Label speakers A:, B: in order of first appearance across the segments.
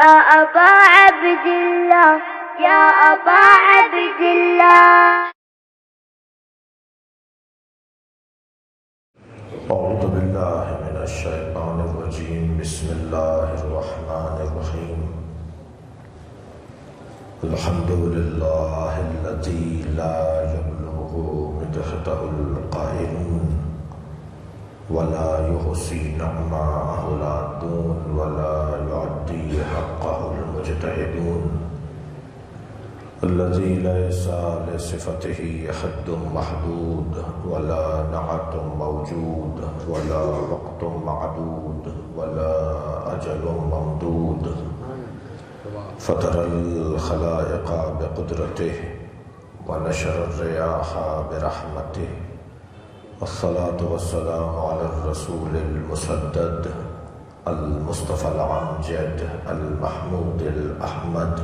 A: يا أبا عبد الله يا أبا عبد الله.
B: أعوذ بالله من الشيطان الرجيم. بسم الله الرحمن الرحيم. الحمد لله الذي لا يبلغ مدحته القائلون ولا يحصي نعماءه العادون ولا يعدي حقه المجتهدون، الذي ليس لصفته حد محدود ولا نعت موجود ولا وقت معدود ولا أجل ممدود، فطر الخلائق بقدرته ونشر الرياح برحمته، والصلاة والسلام على الرسول المسدد المصطفى الأمجد المحمود الأحمد،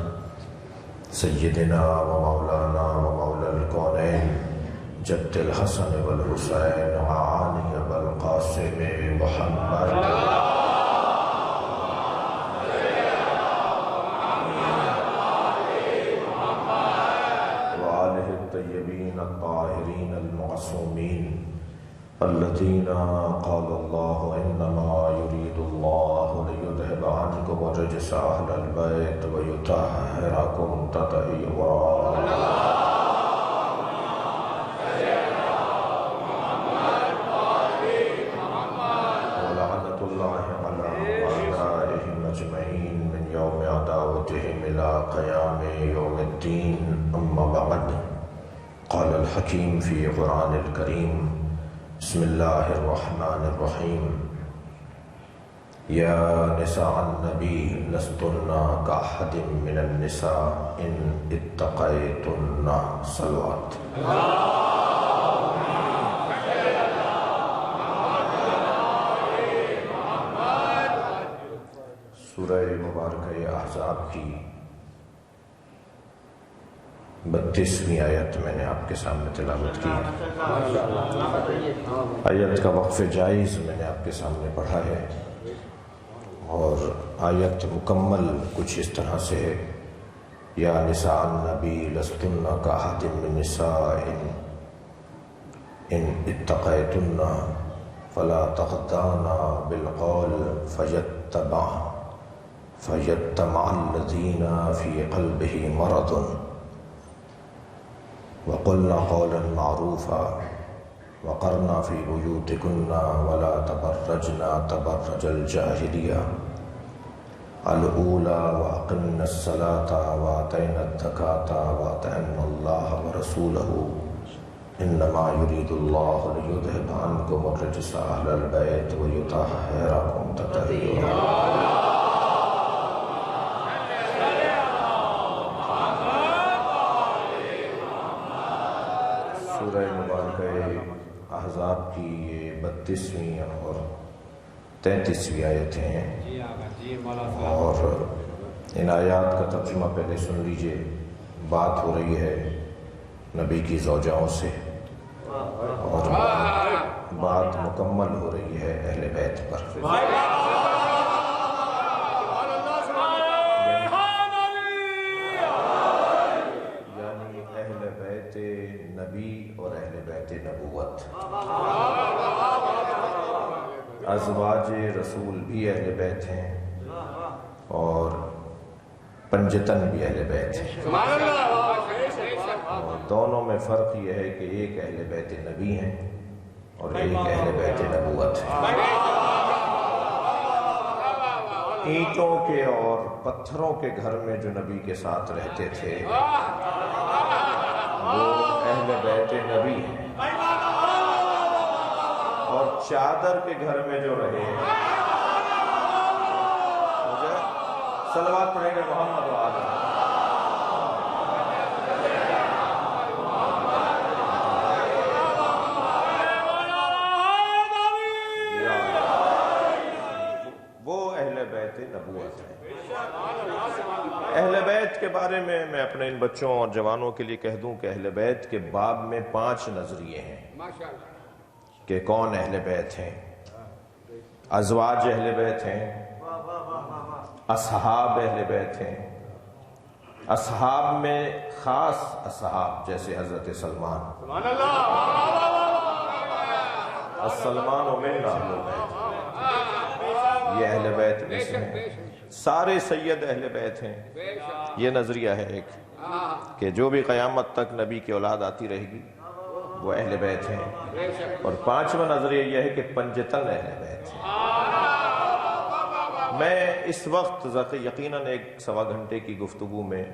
B: سيدنا ومولانا ومولى الكونين جد الحسن والحسين وعلي والقاسم محمد وآله الطيبين الطاهرين المعصومين الذين قال الله إنما يريد الله ليذهب عنكم الرجس أهل البيت ويطهركم تطهيرا. ولعنة الله على أعدائهم أجمعين من يوم عداوتهم إلى قيام يوم الدين. أما بعد، قال الحكيم في قرآن الكريم: بسم الله الرحمن الرحيم. يا نساء النبي لستن كأحد من النساء إن اتقيتن. صلوات. سورہ مبارکہ احزاب کی 32ویں آیت میں نے آپ کے سامنے تلاوت کی. آیت کا وقف جائز میں نے آپ کے سامنے پڑھا ہے، اور آیت مکمل کچھ اس طرح سے ہے: یا نساء النبی لستن کأحد من النساء ان اتقیتن فلا تخضعن بالقول فیطمع الذین فی قلبہ مرض وقلنا قولا معروفا وقرنا في بيوتكن ولا تبرجنا تبرج الجاهلية الأولى وأقمنا الصلاة وآتينا الزكاة وأطعنا الله ورسوله إنما يريد الله ليذهب عنكم الرجس أهل البيت ويطهركم تطهيرا. سورہ مبارکہ احزاب کی یہ 32ویں اور 33ویں آیتیں ہیں، اور ان آیات کا ترجمہ پہلے سن لیجئے. بات ہو رہی ہے نبی کی زوجاؤں سے، اور بات مکمل ہو رہی ہے اہل بیت پر. یعنی اہل بیت نبی اور اہل بیت نبوت. ازواج رسول بھی اہل بیت ہیں اور پنجتن بھی اہل بیت ہیں، اور دونوں میں فرق یہ ہے کہ ایک اہل بیت نبی ہیں اور ایک اہل بیت نبوت ہے. اینٹوں کے اور پتھروں کے گھر میں جو نبی کے ساتھ رہتے تھے وہ اہل بیت نبی ہیں، اور چادر کے گھر میں جو رہے صلوات پڑھیں گے محمد وعلی. وہ اہل بیت نبوت ہیں. اہل بیت کے بارے میں اپنے ان بچوں اور جوانوں کے لیے کہہ دوں کہ اہل بیت کے باب میں 5 نظریے ہیں کہ کون اہل بیت ہیں. ازواج اہل بیت ہیں، اصحاب اہل بیت ہیں۔ اصحاب میں خاص اصحاب جیسے حضرت سلمان، السلمان منا اہل بیت، یہ اہل بیت میں سے ہیں۔ سارے سید اہل بیت ہیں۔ یہ نظریہ ہے ایک کہ جو بھی قیامت تک نبی کی اولاد آتی رہے گی وہ اہل بیت ہیں۔ اور پانچواں نظریہ یہ ہے کہ پنجتن اہل بیت ہیں۔ میں اس وقت یقیناً 1-1.25 گھنٹے کی گفتگو میں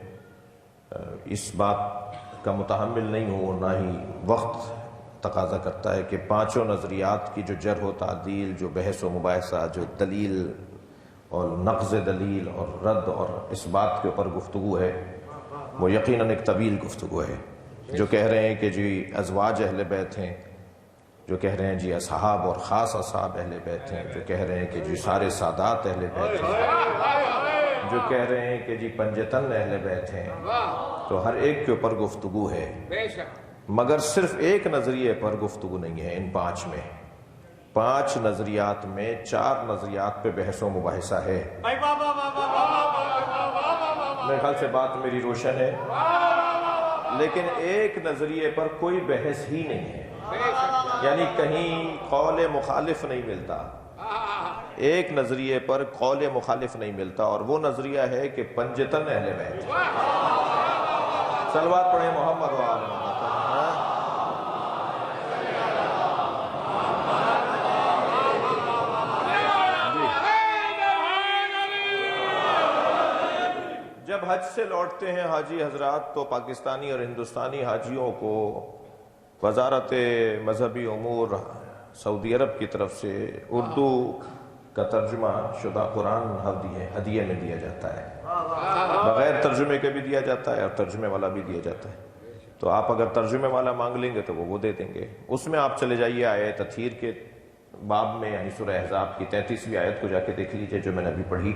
B: اس بات کا متحمل نہیں ہوں، نہ ہی وقت تقاضا کرتا ہے کہ پانچوں نظریات کی جو جرح و تعدیل، جو بحث و مباحثہ، جو دلیل اور نقض دلیل اور رد اور اس بات کے اوپر گفتگو ہے، وہ یقیناً ایک طویل گفتگو ہے۔ جو کہہ رہے ہیں کہ جی ازواج اہل بیت ہیں، جو کہہ رہے ہیں جی اصحاب اور خاص اصحاب اہل بیت ہیں، جو کہہ رہے ہیں کہ جی سارے سادات اہل بیت ہیں، جو کہہ رہے ہیں کہ جی پنجتن اہل بیت ہیں، تو ہر ایک کے اوپر گفتگو ہے، مگر صرف ایک نظریے پر گفتگو نہیں ہے۔ ان 5 میں 5 نظریات میں 4 نظریات پہ بحث و مباحثہ ہے۔ میرے خیال سے بات میری روشن ہے، لیکن ایک نظریے پر کوئی بحث ہی نہیں ہے، یعنی کہیں قول مخالف نہیں ملتا، ایک نظریے پر قول مخالف نہیں ملتا، اور وہ نظریہ ہے کہ پنجتن اہل بیت۔ صلوات پڑھیں محمد و آل محمد۔ جب حج سے لوٹتے ہیں حاجی حضرات تو پاکستانی اور ہندوستانی حاجیوں کو وزارت مذہبی امور سعودی عرب کی طرف سے اردو کا ترجمہ شدہ قرآن ہدیے میں دیا جاتا ہے، بغیر ترجمے کے بھی دیا جاتا ہے اور ترجمے والا بھی دیا جاتا ہے۔ تو آپ اگر ترجمے والا مانگ لیں گے تو وہ دے دیں گے۔ اس میں آپ چلے جائیے آیت تطہیر کے باب میں، یعنی سورہ احزاب کی 33ویں آیت کو جا کے دیکھ لیجئے جو میں نے ابھی پڑھی،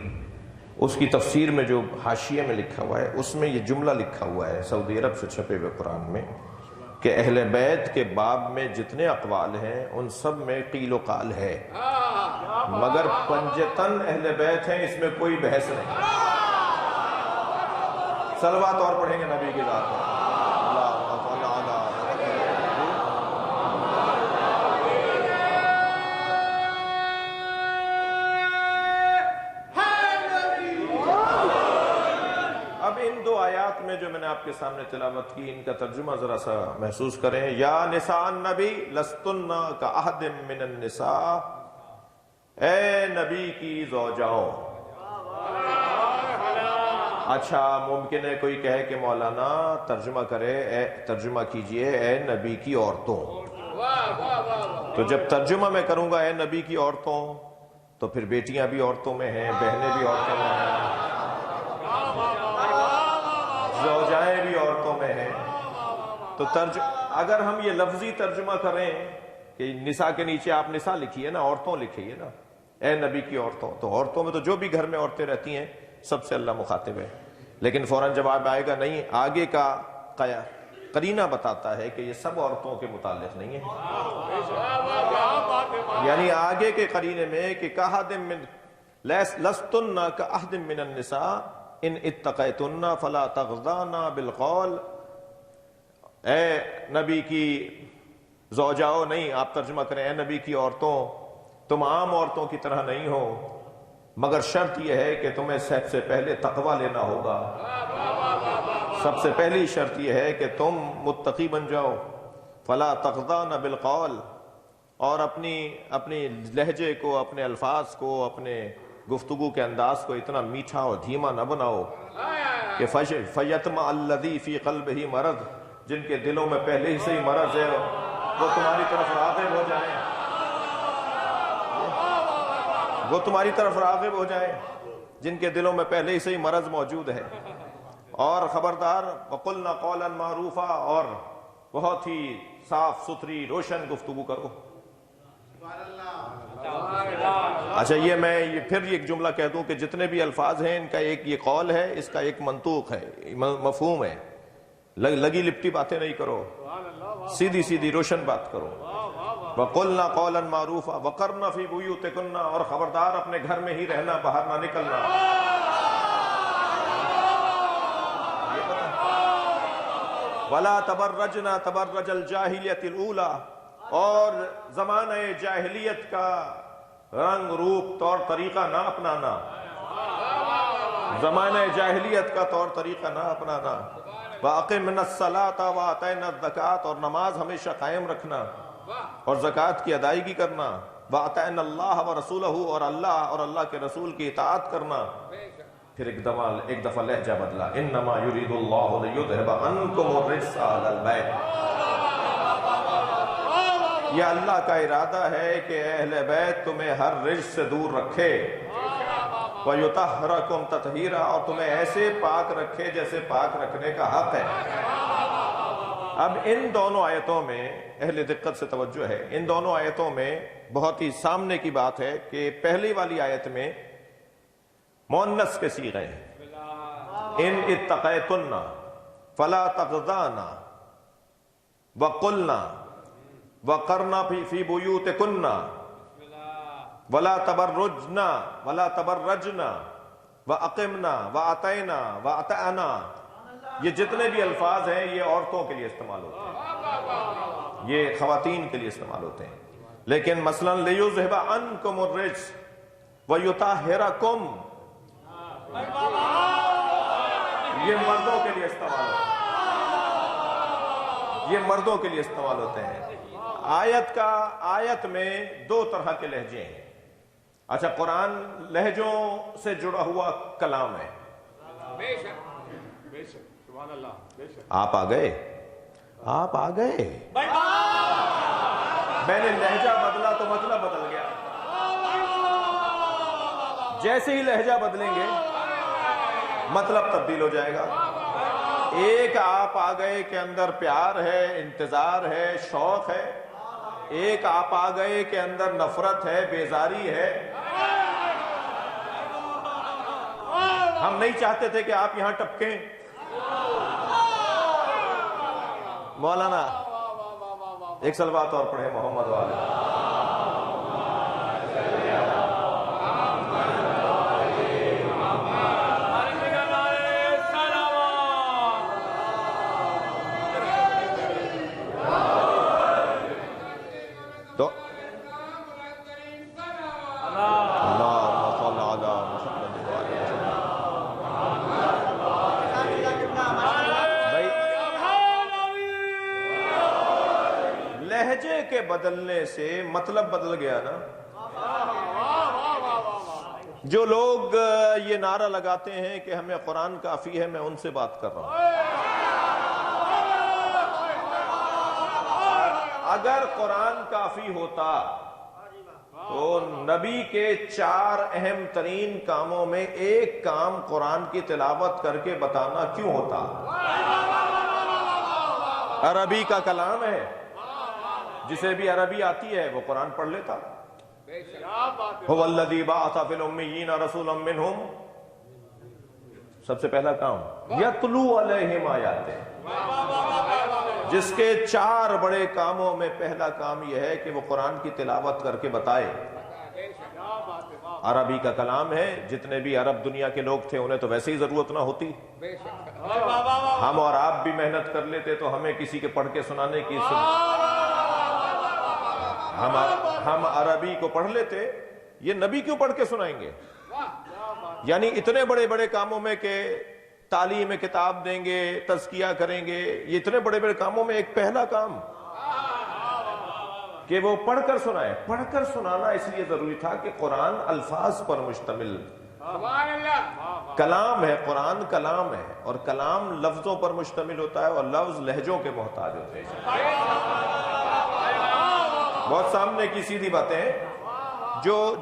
B: اس کی تفسیر میں جو حاشیے میں لکھا ہوا ہے اس میں یہ جملہ لکھا ہوا ہے سعودی عرب سے چھپے ہوئے قرآن میں کہ اہل بیت کے باب میں جتنے اقوال ہیں ان سب میں قیل و قال ہے، مگر پنجتن اہل بیت ہیں، اس میں کوئی بحث نہیں۔ صلوات اور پڑھیں گے نبی کی ذات پر۔ اب ان 2 آیات میں جو میں نے آپ کے سامنے تلاوت کی، ان کا ترجمہ ذرا سا محسوس کریں۔ یا نساء النبی لستن کاحد من النساء، اے نبی کی زوجاؤں۔ اچھا ممکن ہے کوئی کہے کہ مولانا ترجمہ کیجئے اے نبی کی عورتوں، تو جب ترجمہ میں کروں گا اے نبی کی عورتوں تو پھر بیٹیاں بھی عورتوں میں ہیں، بہنیں بھی عورتوں میں ہیں، زوجائیں بھی عورتوں میں ہیں۔ تو اگر ہم یہ لفظی ترجمہ کریں کہ نساء کے نیچے آپ نساء لکھیے نا، عورتوں لکھیے نا، اے نبی کی عورتوں، تو عورتوں میں تو جو بھی گھر میں عورتیں رہتی ہیں سب سے اللہ مخاطب ہے، لیکن فوراً جواب آئے گا نہیں، آگے کا قرینہ بتاتا ہے کہ یہ سب عورتوں کے متعلق نہیں ہے، یعنی آگے کے قرینے میں کہ لستن کاحد من النساء ان اتقیتن فلا تغضان بالقول، اے نبی کی زوجاؤ نہیں، آپ ترجمہ کریں اے نبی کی عورتوں، تم عام عورتوں کی طرح نہیں ہو، مگر شرط یہ ہے کہ تمہیں سب سے پہلے تقوی لینا ہوگا، سب سے پہلی شرط یہ ہے کہ تم متقی بن جاؤ، فلا تغضان بالقول، اور اپنی لہجے کو، اپنے الفاظ کو، اپنے گفتگو کے انداز کو اتنا میٹھا اور دھیما نہ بناؤ کہ فیطمع الذی فی قلبہ مرض، جن کے دلوں میں پہلے ہی سے ہی مرض ہے وہ تمہاری طرف راغب ہو جائیں، وہ تمہاری طرف راغب ہو جائیں جن کے دلوں میں پہلے ہی سے ہی مرض موجود ہے۔ اور خبردار وقلنا قولا معروفا، اور بہت ہی صاف ستھری روشن گفتگو کرو۔ اچھا یہ پھر ایک جملہ کہہ دوں کہ جتنے بھی الفاظ ہیں ان کا ایک یہ قول ہے، اس کا ایک منطوق ہے، مفہوم ہے، لگی لپٹی باتیں نہیں کرو، سیدھی سیدھی روشن بات کرو۔ وَقُلْنَا قَوْلًا مَعْرُوفًا وَقَرْنَا فِي بُيُوتِكُنَّ، اور خبردار اپنے گھر میں ہی رہنا، باہر نہ نکلنا۔ وَلَا تَبَرَّجْنَا تَبَرَّجَ الْجَاهِلِيَّةِ الْأُولَى، اور زمانہ جاہلیت کا رنگ روپ طور طریقہ نہ اپنانا، زمانہ جاہلیت کا طور طریقہ نہ اپنانا۔ وَأَقِمْنَا الصَّلَاةَ وَآتَيْنَا الزَّكَاةَ، اور نماز ہمیشہ قائم رکھنا اور زکوٰۃ کی ادائیگی کرنا۔ وَأَطِعْنَا اللَّهَ وَرَسُولَهُ، اور اللہ کے رسول کی اطاعت کرنا۔ پھر ایک دفعہ لہجہ بدلا، انما یرید اللہ لیذھب عنکم الرجس اہل البیت، یہ اللہ کا ارادہ ہے کہ اہل بیت تمہیں ہر رجس سے دور رکھے، ویطہرکم تطہیرا، اور تمہیں ایسے پاک رکھے جیسے پاک رکھنے کا حق ہے۔ اب ان دونوں آیتوں میں اہل دقت سے توجہ ہے، ان دونوں آیتوں میں بہت ہی سامنے کی بات ہے کہ پہلی والی آیت میں مؤنث کے صیغے ہیں، ان اتقیتن فلا تغضانا وقلنا وقرنا فی بیوتکن ولا تبرجنا واقمنا واطعنا واطعنا، یہ جتنے بھی الفاظ ہیں یہ عورتوں کے لیے استعمال ہوتے ہیں، یہ خواتین کے لیے استعمال ہوتے ہیں، لیکن مثلا لیذھب عنکم الرجس ویطہرکم، یہ مردوں کے لیے استعمال ہوتے ہیں، یہ مردوں کے لیے استعمال ہوتے ہیں۔ آیت میں دو طرح کے لہجے ہیں۔ اچھا، قرآن لہجوں سے جڑا ہوا کلام ہے۔ آپ آ گئے، آپ آ گئے، میں نے لہجہ بدلا تو مطلب بدل گیا۔ جیسے ہی لہجہ بدلیں گے مطلب تبدیل ہو جائے گا۔ ایک آپ آ گئے کے اندر پیار ہے، انتظار ہے، شوق ہے، ایک آپ آ گئے کے اندر نفرت ہے، بیزاری ہے۔ ہم نہیں چاہتے تھے کہ آپ یہاں ٹپکیں۔ مولانا ایک صلوات اور پڑھیں محمد والے۔ تو لہجے کے بدلنے سے مطلب بدل گیا نا۔ جو لوگ یہ نعرہ لگاتے ہیں کہ ہمیں قرآن کافی ہے، میں ان سے بات کر رہا ہوں۔ اگر قرآن کافی ہوتا تو نبی کے 4 اہم ترین کاموں میں ایک کام قرآن کی تلاوت کر کے بتانا کیوں ہوتا؟ عربی کا کلام ہے، جسے بھی عربی آتی ہے وہ قرآن پڑھ لیتا۔ هو الذی بعث فی الامیین رسولا منہم، سب سے پہلا کام یتلو علیہم آیاتہ، جس کے 4 بڑے کاموں میں پہلا کام یہ ہے کہ وہ قرآن کی تلاوت کر کے بتائے۔ عربی کا کلام ہے، جتنے بھی عرب دنیا کے لوگ تھے انہیں تو ویسے ہی ضرورت نہ ہوتی، ہم اور آپ بھی محنت کر لیتے تو ہمیں کسی کے پڑھ کے سنانے کی ہم عربی کو پڑھ لیتے، یہ نبی کیوں پڑھ کے سنائیں گے؟ یعنی اتنے بڑے بڑے کاموں میں کہ تعلیم کتاب دیں گے، تزکیہ کریں گے، یہ اتنے بڑے بڑے کاموں میں ایک پہلا کام کہ وہ پڑھ کر سنائے۔ پڑھ کر سنانا اس لیے ضروری تھا کہ قرآن الفاظ پر مشتمل کلام ہے، قرآن کلام ہے، اور کلام لفظوں پر مشتمل ہوتا ہے، اور لفظ لہجوں کے محتاج ہوتے ہیں۔ بہت سامنے کی سیدھی باتیں ہیں۔ جو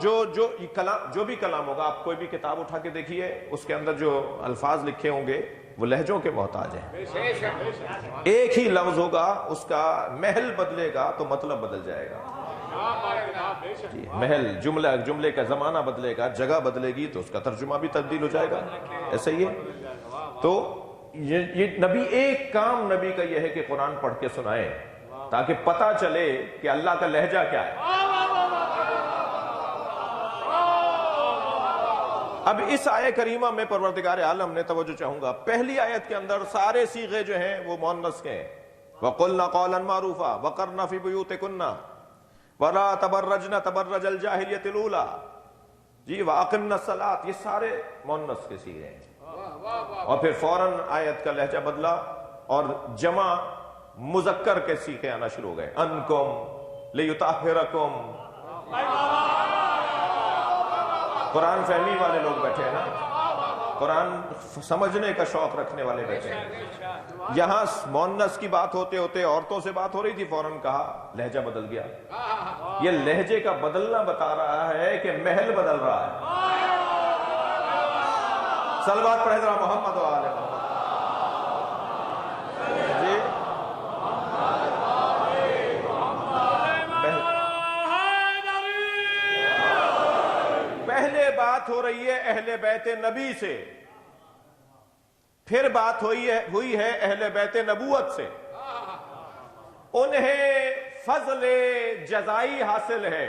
B: بھی کلام ہوگا، آپ کوئی بھی کتاب اٹھا کے دیکھیے، اس کے اندر جو الفاظ لکھے ہوں گے وہ لہجوں کے محتاج ہیں۔ ایک ہی لفظ ہوگا، اس کا محل بدلے گا تو مطلب بدل جائے گا۔ محل، جملے کا زمانہ بدلے گا، جگہ بدلے گی تو اس کا ترجمہ بھی تبدیل ہو جائے گا۔ ایسا ہی ہے۔ تو یہ نبی، ایک کام نبی کا یہ ہے کہ قرآن پڑھ کے سنائے تاکہ پتہ چلے کہ اللہ کا لہجہ کیا ہے۔ اب اس آیت کریمہ میں پروردگار عالم نے توجہ چاہوں گا، پہلی آیت کے اندر سارے صیغے جو ہیں وہ مؤنث کے ہیں، وَقُلْنَا قَوْلًا مَعْرُوفًا وَقَرْنَا فِي بُيُوتِكُنَّ وَلَا تَبَرَّجْنَ تَبَرَّجَ الْجَاهِلِيَّةِ الْأُولَىٰ، جی وَأَقِمْنَا الصَّلَاةَ، یہ سارے مؤنث کے صیغے ہیں۔ اور پھر فوراً آیت کا لہجہ بدلا اور جمع مذکر کے صیغے آنا شروع ہو گئے، أَنْكُمْ لِيُطَهِّرَكُمْ۔ قرآن فہمی والے لوگ بیٹھے ہیں نا، قرآن سمجھنے کا شوق رکھنے والے بیٹھے ہیں۔ یہاں مؤنث کی بات ہوتے ہوتے عورتوں سے بات ہو رہی تھی، فوراً کہا لہجہ بدل گیا۔ یہ لہجے کا بدلنا بتا رہا ہے کہ محل بدل رہا ہے۔ صلوات پڑھیں ذرا محمد و آل محمد۔ جی پہلے بات ہو رہی ہے اہل بیت نبی سے، پھر بات ہوئی ہے اہل بیت نبوت سے۔ انہیں فضل جزائی حاصل ہے،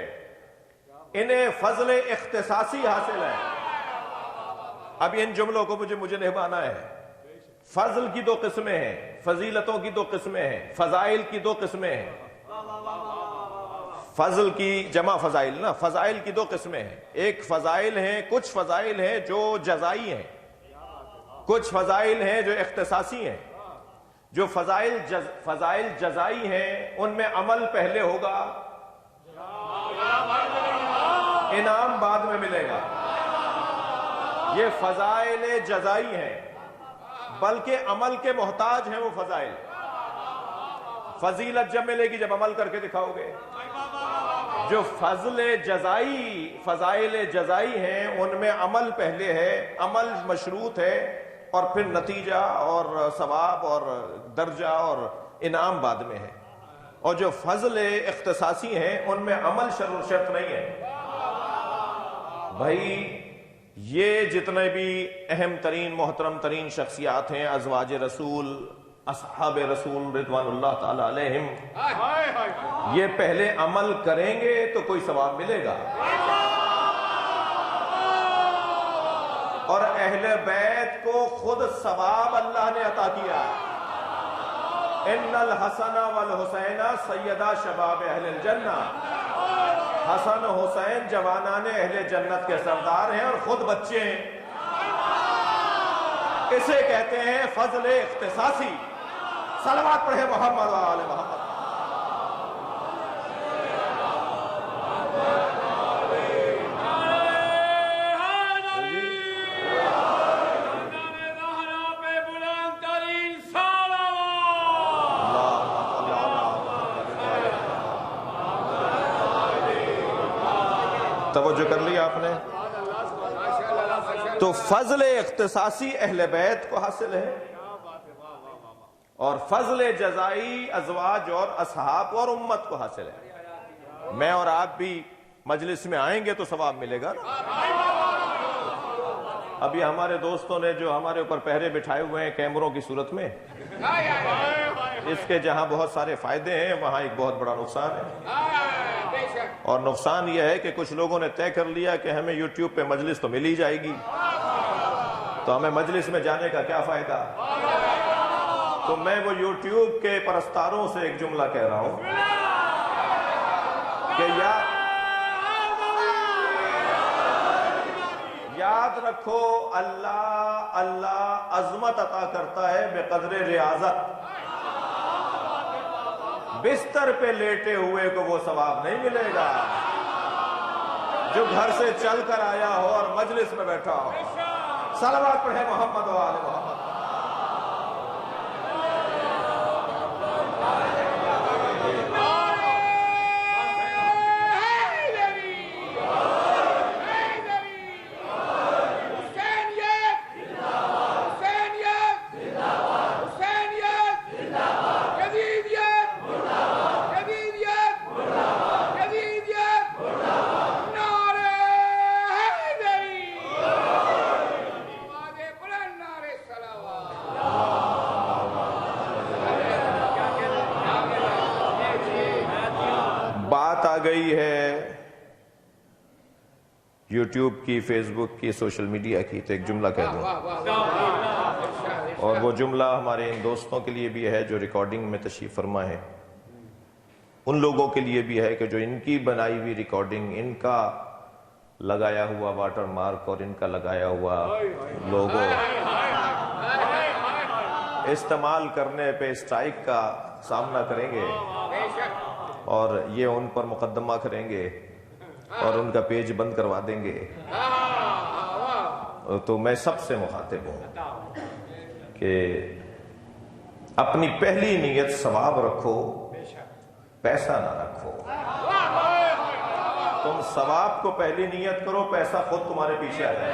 B: انہیں فضل اختصاصی حاصل ہے۔ اب ان جملوں کو مجھے نبھانا ہے۔ فضل کی دو قسمیں ہیں، فضیلتوں کی دو قسمیں ہیں، فضائل کی دو قسمیں ہیں۔ فضل کی جمع فضائل نا، فضائل کی دو قسمیں ہیں۔ ایک فضائل ہیں، کچھ فضائل ہیں جو جزائی ہیں، کچھ فضائل ہیں جو اختصاصی ہیں۔ جو فضائل جزائی ہیں ان میں عمل پہلے ہوگا، انعام بعد میں ملے گا۔ یہ فضائل جزائی ہیں، بلکہ عمل کے محتاج ہیں وہ فضائل۔ فضیلت جب ملے گی جب عمل کر کے دکھاؤ گے۔ جو فضائل جزائی ہیں ان میں عمل پہلے ہے، عمل مشروط ہے، اور پھر نتیجہ اور ثواب اور درجہ اور انعام بعد میں ہے۔ اور جو فضل اختصاصی ہیں ان میں عمل شرط نہیں ہے۔ بھائی یہ جتنے بھی اہم ترین محترم ترین شخصیات ہیں، ازواج رسول، اصحاب رسول رضوان اللہ تعالی علیہم، یہ پہلے عمل کریں گے تو کوئی ثواب ملے گا۔ اور اہل بیت کو خود ثواب اللہ نے عطا کیا۔ ان الحسن والحسین سیدہ شباب اہل الجنہ، حسن و حسین جوانان اہل جنت کے سردار ہیں اور خود بچے ہیں۔ اسے کہتے ہیں فضل اختصاصی۔ صلوات پڑھے محمد و آل محمد۔ توجہ کر لیا آپ نے؟ تو فضل اختصاصی اہل بیت کو حاصل ہے، اور فضل جزائی ازواج اور اصحاب اور امت کو حاصل ہے۔ میں اور آپ بھی مجلس میں آئیں گے تو ثواب ملے گا نا۔ ابھی ہمارے دوستوں نے جو ہمارے اوپر پہرے بٹھائے ہوئے ہیں کیمروں کی صورت میں، اس کے جہاں بہت سارے فائدے ہیں وہاں ایک بہت بڑا نقصان ہے۔ اور نقصان یہ ہے کہ کچھ لوگوں نے طے کر لیا کہ ہمیں یوٹیوب پہ مجلس تو مل ہی جائے گی، تو ہمیں مجلس میں جانے کا کیا فائدہ۔ تو میں وہ یوٹیوب کے پرستاروں سے ایک جملہ کہہ رہا ہوں کہ یاد رکھو اللہ عظمت عطا کرتا ہے بقدر ریاضت۔ بستر پہ لیٹے ہوئے کو وہ ثواب نہیں ملے گا جو گھر سے چل کر آیا ہو اور مجلس میں بیٹھا ہو۔ صلوات پڑھے محمد و آل محمد۔ بات آ گئی ہے یوٹیوب کی، فیس بک کی، سوشل میڈیا کی، تو ایک جملہ کہہ دوں، اور وہ جملہ ہمارے ان دوستوں کے لیے بھی ہے جو ریکارڈنگ میں تشریف فرما ہے، ان لوگوں کے لیے بھی ہے کہ جو ان کی بنائی ہوئی ریکارڈنگ، ان کا لگایا ہوا واٹر مارک اور ان کا لگایا ہوا لوگو استعمال کرنے پہ اسٹرائک کا سامنا کریں گے اور یہ ان پر مقدمہ کریں گے اور ان کا پیج بند کروا دیں گے، تو میں سب سے مخاطب ہوں کہ اپنی پہلی نیت ثواب رکھو، پیسہ نہ رکھو۔ تم ثواب کو پہلی نیت کرو، پیسہ خود تمہارے پیچھے آ جائے۔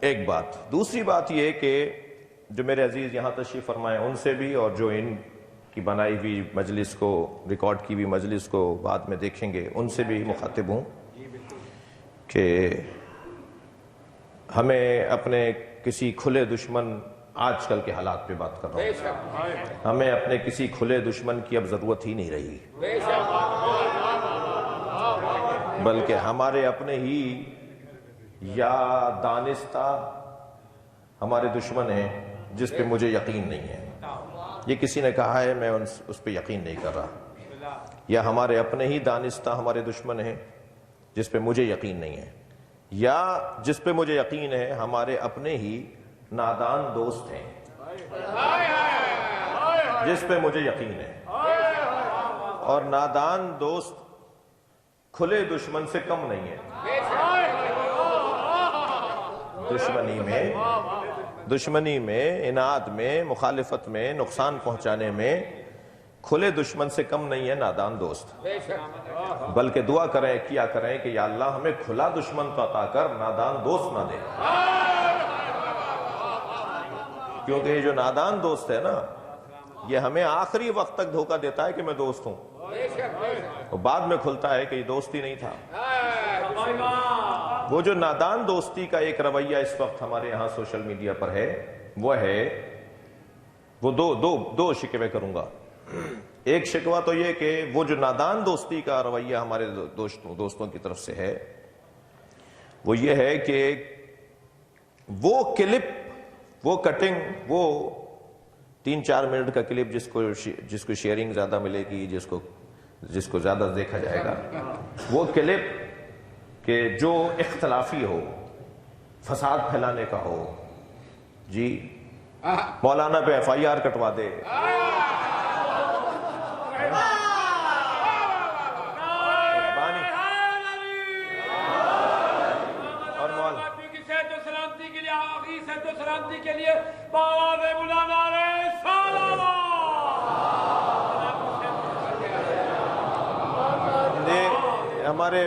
B: ایک بات۔ دوسری بات یہ کہ جو میرے عزیز یہاں تشریف فرمائے ان سے بھی، اور جو ان کی بنائی ہوئی مجلس کو، ریکارڈ کی ہوئی مجلس کو بعد میں دیکھیں گے، ان سے بھی مخاطب ہوں کہ ہمیں اپنے کسی کھلے دشمن، آج کل کے حالات پہ بات کر رہا ہوں، ہمیں اپنے کسی کھلے دشمن کی اب ضرورت ہی نہیں رہی، بلکہ ہمارے اپنے ہی یا دانستہ ہمارے دشمن ہیں جس پہ مجھے یقین نہیں ہے۔ یہ کسی نے کہا ہے، میں اس پہ یقین نہیں کر رہا۔ یا ہمارے اپنے ہی دانستہ ہمارے دشمن ہیں جس پہ مجھے یقین نہیں ہے، یا جس پہ مجھے یقین ہے ہمارے اپنے ہی نادان دوست ہیں جس پہ مجھے یقین ہے۔ اور نادان دوست کھلے دشمن سے کم نہیں ہے۔ دشمنی میں، اناد میں، مخالفت میں، نقصان پہنچانے میں کھلے دشمن سے کم نہیں ہے نادان دوست۔ بلکہ دعا کریں، کیا کریں کہ یا اللہ ہمیں کھلا دشمن تو عطا کر، نادان دوست نہ دے، کیونکہ یہ جو نادان دوست ہے نا، یہ ہمیں آخری وقت تک دھوکہ دیتا ہے کہ میں دوست ہوں، اور بعد میں کھلتا ہے کہ یہ دوست ہی نہیں تھا۔ وہ جو نادان دوستی کا ایک رویہ اس وقت ہمارے یہاں سوشل میڈیا پر ہے، وہ دو شکوے کروں گا۔ ایک شکوہ تو یہ کہ وہ جو نادان دوستی کا رویہ ہمارے دوستوں کی طرف سے ہے، وہ یہ ہے کہ وہ کلپ، وہ کٹنگ، وہ 3-4 منٹ کا کلپ جس کو شیئرنگ زیادہ ملے گی، جس کو زیادہ دیکھا جائے گا، وہ کلپ کہ جو اختلافی ہو، فساد پھیلانے کا ہو، جی مولانا پہ FIR کٹوا دے،
C: کے لیے باواز مولانا علیہ السلام۔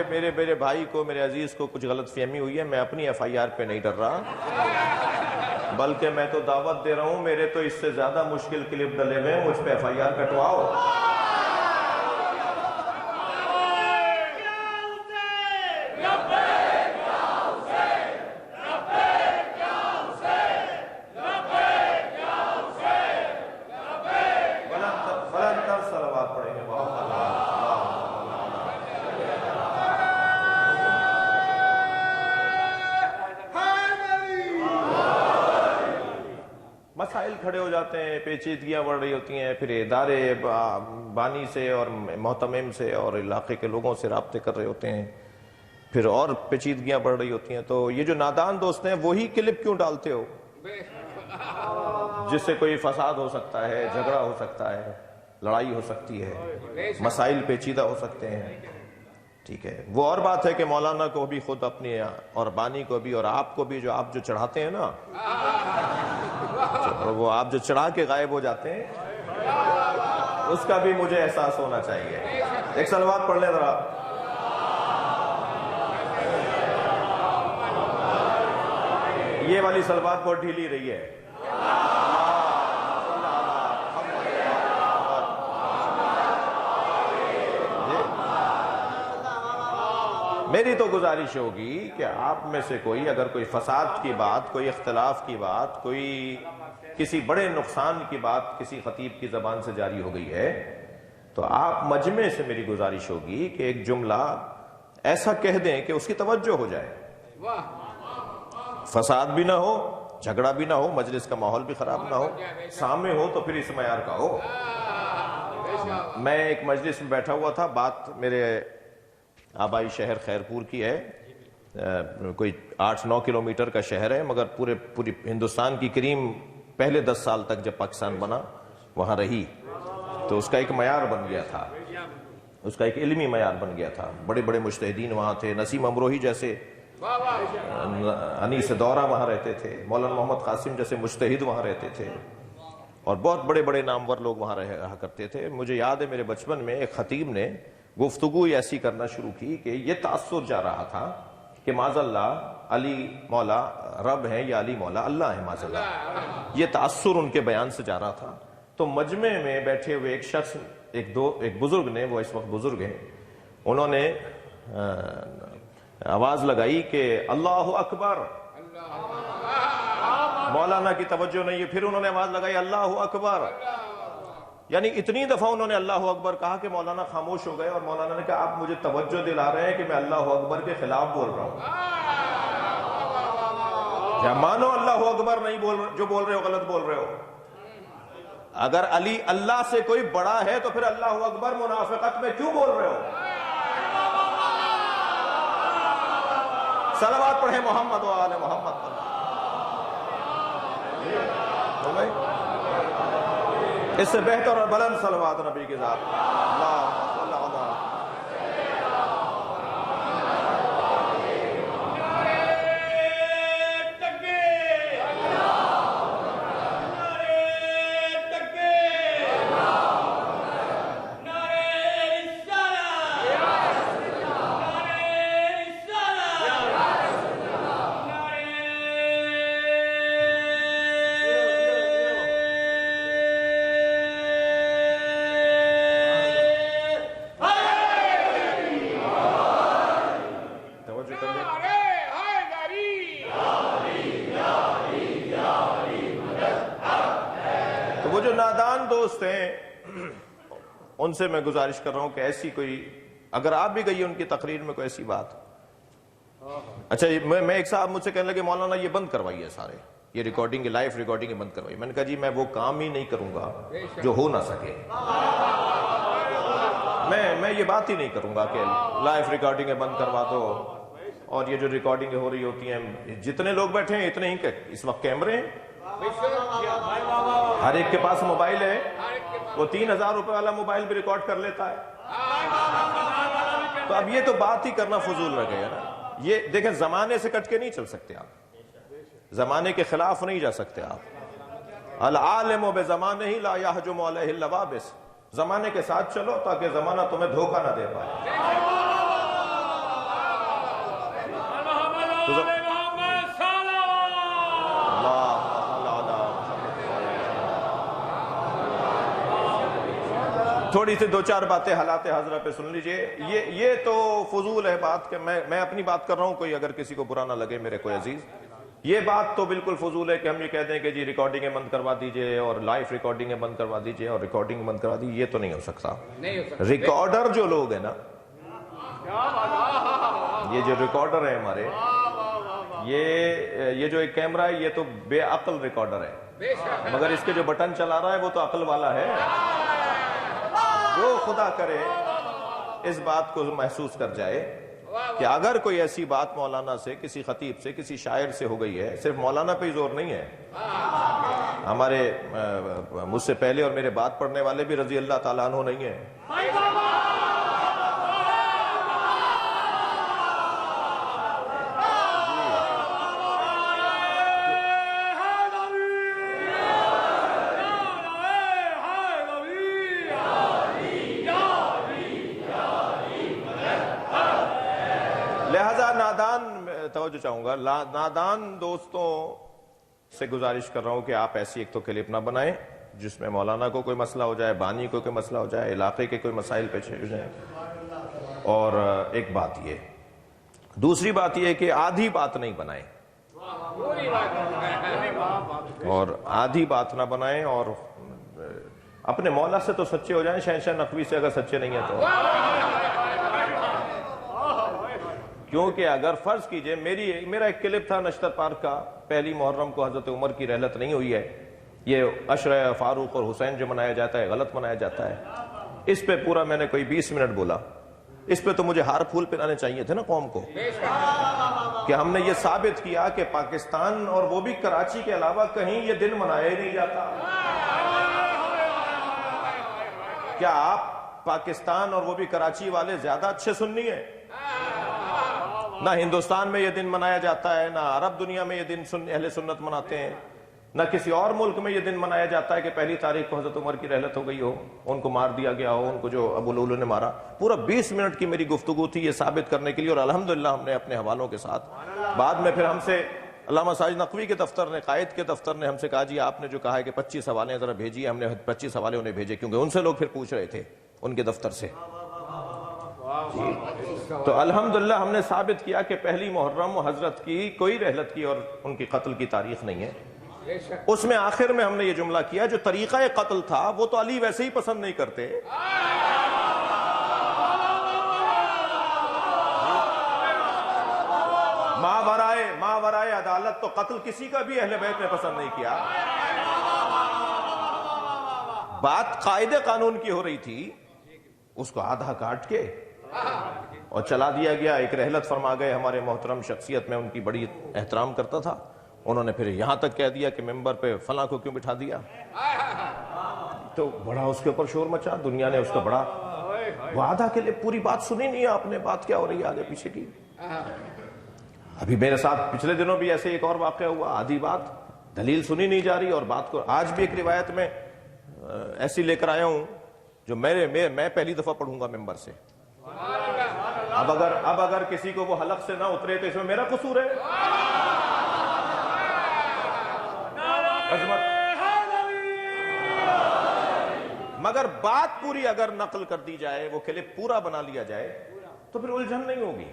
B: میرے بھائی کو، میرے عزیز کو کچھ غلط فہمی ہوئی ہے، میں اپنی FIR پہ نہیں ڈر رہا، بلکہ میں تو دعوت دے رہا ہوں، میرے تو اس سے زیادہ مشکل کلپ ڈلے ہوئے ہیں، مجھ پہ FIR کٹواؤ۔ مسائل کھڑے ہو جاتے ہیں، پیچیدگیاں بڑھ رہی ہوتی ہیں، پھر ادارے بانی سے اور محتمم سے اور علاقے کے لوگوں سے رابطے کر رہے ہوتے ہیں، پھر اور پیچیدگیاں بڑھ رہی ہوتی ہیں۔ تو یہ جو نادان دوست ہیں، وہی کلپ کیوں ڈالتے ہو جس سے کوئی فساد ہو سکتا ہے، جھگڑا ہو سکتا ہے، لڑائی ہو سکتی ہے، مسائل پیچیدہ ہو سکتے ہیں؟ ٹھیک ہے، وہ اور بات ہے کہ مولانا کو بھی خود اپنی، اور بانی کو بھی، اور آپ کو بھی، جو آپ جو چڑھاتے ہیں نا، وہ آپ جو چڑھا کے غائب ہو جاتے ہیں، اس کا بھی مجھے احساس ہونا چاہیے۔ ایک صلوات پڑھ لیں ذرا۔ یہ والی صلوات بہت ڈھیلی رہی ہے۔ میری تو گزارش ہوگی کہ آپ میں سے کوئی، اگر کوئی فساد کی بات، کوئی اختلاف کی بات، کوئی کسی بڑے نقصان کی بات کسی خطیب کی زبان سے جاری ہو گئی ہے، تو آپ مجمع سے میری گزارش ہوگی کہ ایک جملہ ایسا کہہ دیں کہ اس کی توجہ ہو جائے، فساد بھی نہ ہو، جھگڑا بھی نہ ہو، مجلس کا ماحول بھی خراب نہ ہو، سامنے ہو تو پھر اس معیار کا ہو۔ میں ایک مجلس میں بیٹھا ہوا تھا، بات میرے آبائی شہر خیرپور کی ہے، کوئی 8-9 کلومیٹر کا شہر ہے، مگر پوری ہندوستان کی کریم پہلے 10 سال تک جب پاکستان بنا وہاں رہی، تو اس کا ایک معیار بن گیا تھا، اس کا ایک علمی معیار بن گیا تھا۔ بڑے بڑے مجتہدین وہاں تھے، نسیم امروہی جیسے، انیس دورہ وہاں رہتے تھے، مولانا محمد قاسم جیسے مجتہد وہاں رہتے تھے، اور بہت بڑے بڑے نامور لوگ وہاں رہا کرتے تھے۔ مجھے یاد ہے میرے بچپن میں ایک خطیب نے گفتگو ایسی کرنا شروع کی کہ یہ تاثر جا رہا تھا کہ معاذ اللہ علی مولا رب ہیں یا علی مولا اللہ ہے، معاذ اللہ، یہ تاثر ان کے بیان سے جا رہا تھا۔ تو مجمع میں بیٹھے ہوئے ایک شخص، ایک بزرگ نے، وہ اس وقت بزرگ ہیں، انہوں نے آواز لگائی کہ اللہ اکبر، مولانا کی توجہ نہیں ہے، پھر انہوں نے آواز لگائی اللہ اکبر، یعنی اتنی دفعہ انہوں نے اللہ اکبر کہا کہ مولانا خاموش ہو گئے، اور مولانا نے کہا آپ مجھے توجہ دلا رہے ہیں کہ میں اللہ اکبر کے خلاف بول رہا ہوں، یا مانو اللہ اکبر نہیں بول رہے، جو بول رہے ہو غلط بول رہے ہو۔ اگر علی اللہ سے کوئی بڑا ہے تو پھر اللہ اکبر منافقت میں کیوں بول رہے ہو؟ صلوات پڑھیں محمد و آل محمد پر۔ اس سے بہتر اور بلند صلوات نبی کے ذات اللہ صلی اللہ علیہ۔ وہ جو نادان دوست ہیں ان سے میں گزارش کر رہا ہوں کہ ایسی کوئی، اگر آپ بھی گئی ان کی تقریر میں کوئی ایسی بات، اچھا میں ایک صاحب مجھ سے کہنے لگے مولانا یہ بند کروائیے، سارے یہ ریکارڈنگ، لائف ریکارڈنگ بند کروائیے۔ میں نے کہا جی میں وہ کام ہی نہیں کروں گا جو ہو نہ سکے، میں یہ بات ہی نہیں کروں گا کہ لائف ریکارڈنگ بند کروا دو، اور یہ جو ریکارڈنگ ہو رہی ہوتی ہیں، جتنے لوگ بیٹھے ہیں اتنے ہی کہ اس وقت کیمرے ہیں، ہر ایک کے پاس موبائل ہے، وہ 3000 روپے والا موبائل بھی ریکارڈ کر لیتا ہے۔ تو اب یہ تو بات ہی کرنا فضول رہ گیا نا۔ یہ دیکھیں زمانے سے کٹ کے نہیں چل سکتے آپ، زمانے کے خلاف نہیں جا سکتے آپ۔ العالم بزمانہ لا یحجم علیہ اللوابس، زمانے کے ساتھ چلو تاکہ زمانہ تمہیں دھوکہ نہ دے پائے۔ تھوڑی سی 2-4 باتیں حالات حاضرہ پہ سن لیجئے۔ یہ تو فضول ہے بات کہ میں اپنی بات کر رہا ہوں، کوئی اگر کسی کو برا نہ لگے میرے کوئی عزیز، یہ بات تو بالکل فضول ہے کہ ہم یہ کہہ دیں کہ جی ریکارڈنگیں بند کروا دیجئے اور لائف ریکارڈنگیں بند کروا دیجئے اور ریکارڈنگ بند کروا دیجئے، یہ تو نہیں ہو سکتا۔ ریکارڈر جو لوگ ہیں نا، یہ جو ریکارڈر ہیں ہمارے، یہ جو ایک کیمرہ ہے یہ تو بے عقل ریکارڈر ہے، مگر اس کے جو بٹن چلا رہا ہے وہ تو عقل والا ہے۔ وہ خدا کرے اس بات کو محسوس کر جائے کہ اگر کوئی ایسی بات مولانا سے، کسی خطیب سے، کسی شاعر سے ہو گئی ہے، صرف مولانا پہ ہی زور نہیں ہے، ہمارے مجھ سے پہلے اور میرے بعد پڑھنے والے بھی رضی اللہ تعالیٰ عنہ نہیں ہیں۔ لہذا نادان، توجہ چاہوں گا، نادان دوستوں سے گزارش کر رہا ہوں کہ آپ ایسی ایک تو کلپ نہ بنائیں جس میں مولانا کو کوئی مسئلہ ہو جائے، بانی کو کوئی مسئلہ ہو جائے، علاقے کے کوئی مسائل پیش ہو جائیں۔ اور ایک بات یہ، دوسری بات یہ کہ آدھی بات نہیں بنائیں، اور آدھی بات نہ بنائیں، اور اپنے مولا سے تو سچے ہو جائیں، شہنشاہ نقوی سے اگر سچے نہیں ہیں تو. کیونکہ اگر فرض کیجئے میرا ایک کلپ تھا نشتر پارک کا، پہلی محرم کو حضرت عمر کی رحلت نہیں ہوئی ہے، یہ عشرہ فاروق اور حسین جو منایا جاتا ہے غلط منایا جاتا ہے. اس پہ پورا میں نے کوئی 20 منٹ بولا. اس پہ تو مجھے ہار پھول پہنانے چاہیے تھے نا قوم کو، کہ ہم نے یہ ثابت کیا کہ پاکستان اور وہ بھی کراچی کے علاوہ کہیں یہ دن منایا ہی نہیں جاتا. کیا آپ پاکستان اور وہ بھی کراچی والے زیادہ اچھے سنی ہیں؟ نہ ہندوستان میں یہ دن منایا جاتا ہے، نہ عرب دنیا میں یہ دن اہل سنت مناتے ہیں، نہ کسی اور ملک میں یہ دن منایا جاتا ہے کہ پہلی تاریخ کو حضرت عمر کی رحلت ہو گئی ہو، ان کو مار دیا گیا ہو، ان کو جو ابو لولو نے مارا. پورا 20 منٹ کی میری گفتگو تھی یہ ثابت کرنے کے لیے، اور الحمدللہ ہم نے اپنے حوالوں کے ساتھ بعد میں پھر ہم سے علامہ ساجد نقوی کے دفتر نے، قائد کے دفتر نے ہم سے کہا جی آپ نے جو کہا ہے کہ 25 حوالے ذرا بھیجیے. ہم نے 25 حوالے انہیں بھیجے، کیونکہ ان سے لوگ پھر پوچھ رہے تھے ان کے دفتر سے. تو الحمدللہ ہم نے ثابت کیا کہ پہلی محرم حضرت کی کوئی رحلت کی اور ان کی قتل کی تاریخ نہیں ہے. اس میں آخر میں ہم نے یہ جملہ کیا جو طریقہ قتل تھا وہ تو علی ویسے ہی پسند نہیں کرتے. ماورائے عدالت تو قتل کسی کا بھی اہل بیت نے پسند نہیں کیا. بات قائد قانون کی ہو رہی تھی، اس کو آدھا کاٹ کے اور چلا دیا گیا. ایک رحلت فرما گئے ہمارے محترم شخصیت، میں ان کی بڑی احترام کرتا تھا، انہوں نے پھر یہاں تک کہہ دیا کہ ممبر پہ فلاں کو کیوں بٹھا دیا. تو بڑا اس کے اوپر شور مچا، دنیا نے اس کا بڑا، وہ آدھا کے لیے پوری بات سنی نہیں ہے آپ نے، بات کیا ہو رہی ہے آگے پیچھے کی. ابھی میرے ساتھ پچھلے دنوں بھی ایسے ایک اور واقعہ ہوا، آدھی بات دلیل سنی نہیں جا رہی اور بات کو آج بھی ایک روایت میں ایسی لے کر آیا ہوں جو میں پہلی دفعہ پڑھوں گا ممبر سے. اب اگر کسی کو وہ حلق سے نہ اترے تو اس میں میرا قصور ہے. مگر بات پوری اگر نقل کر دی جائے، وہ کلپ پورا بنا لیا جائے تو پھر الجھن نہیں ہوگی.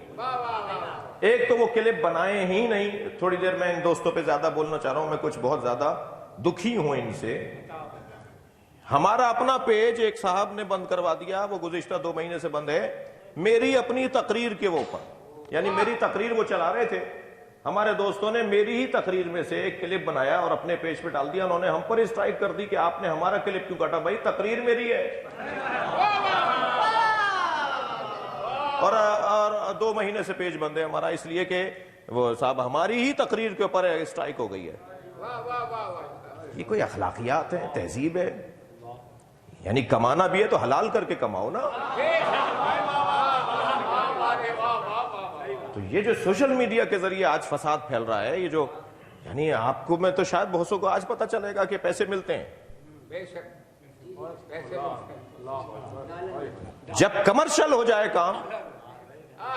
B: ایک تو وہ کلپ بنائے ہی نہیں. تھوڑی دیر میں ان دوستوں پہ زیادہ بولنا چاہ رہا ہوں، میں کچھ بہت زیادہ دکھی ہوں ان سے. ہمارا اپنا پیج ایک صاحب نے بند کروا دیا، وہ گزشتہ 2 مہینے سے بند ہے، میری اپنی تقریر کے اوپر. یعنی میری تقریر وہ چلا رہے تھے، ہمارے دوستوں نے میری ہی تقریر میں سے ایک کلپ بنایا اور اپنے پیج پہ ڈال دیا. انہوں نے ہم پر اسٹرائک کر دی کہ آپ نے ہمارا کلپ کیوں کاٹا. بھائی تقریر میری ہے. اور 2 مہینے سے پیج بند ہے ہمارا، اس لیے کہ وہ صاحب ہماری ہی تقریر کے اوپر اسٹرائک ہو گئی ہے. یہ کوئی اخلاقیات ہے، تہذیب ہے؟ یعنی کمانا بھی ہے تو حلال کر کے کماؤ نا. تو یہ جو سوشل میڈیا کے ذریعے آج فساد پھیل رہا ہے، یہ جو یعنی آپ کو، میں تو شاید بہتوں کو آج پتہ چلے گا کہ پیسے ملتے ہیں. جب کمرشل ہو جائے کام.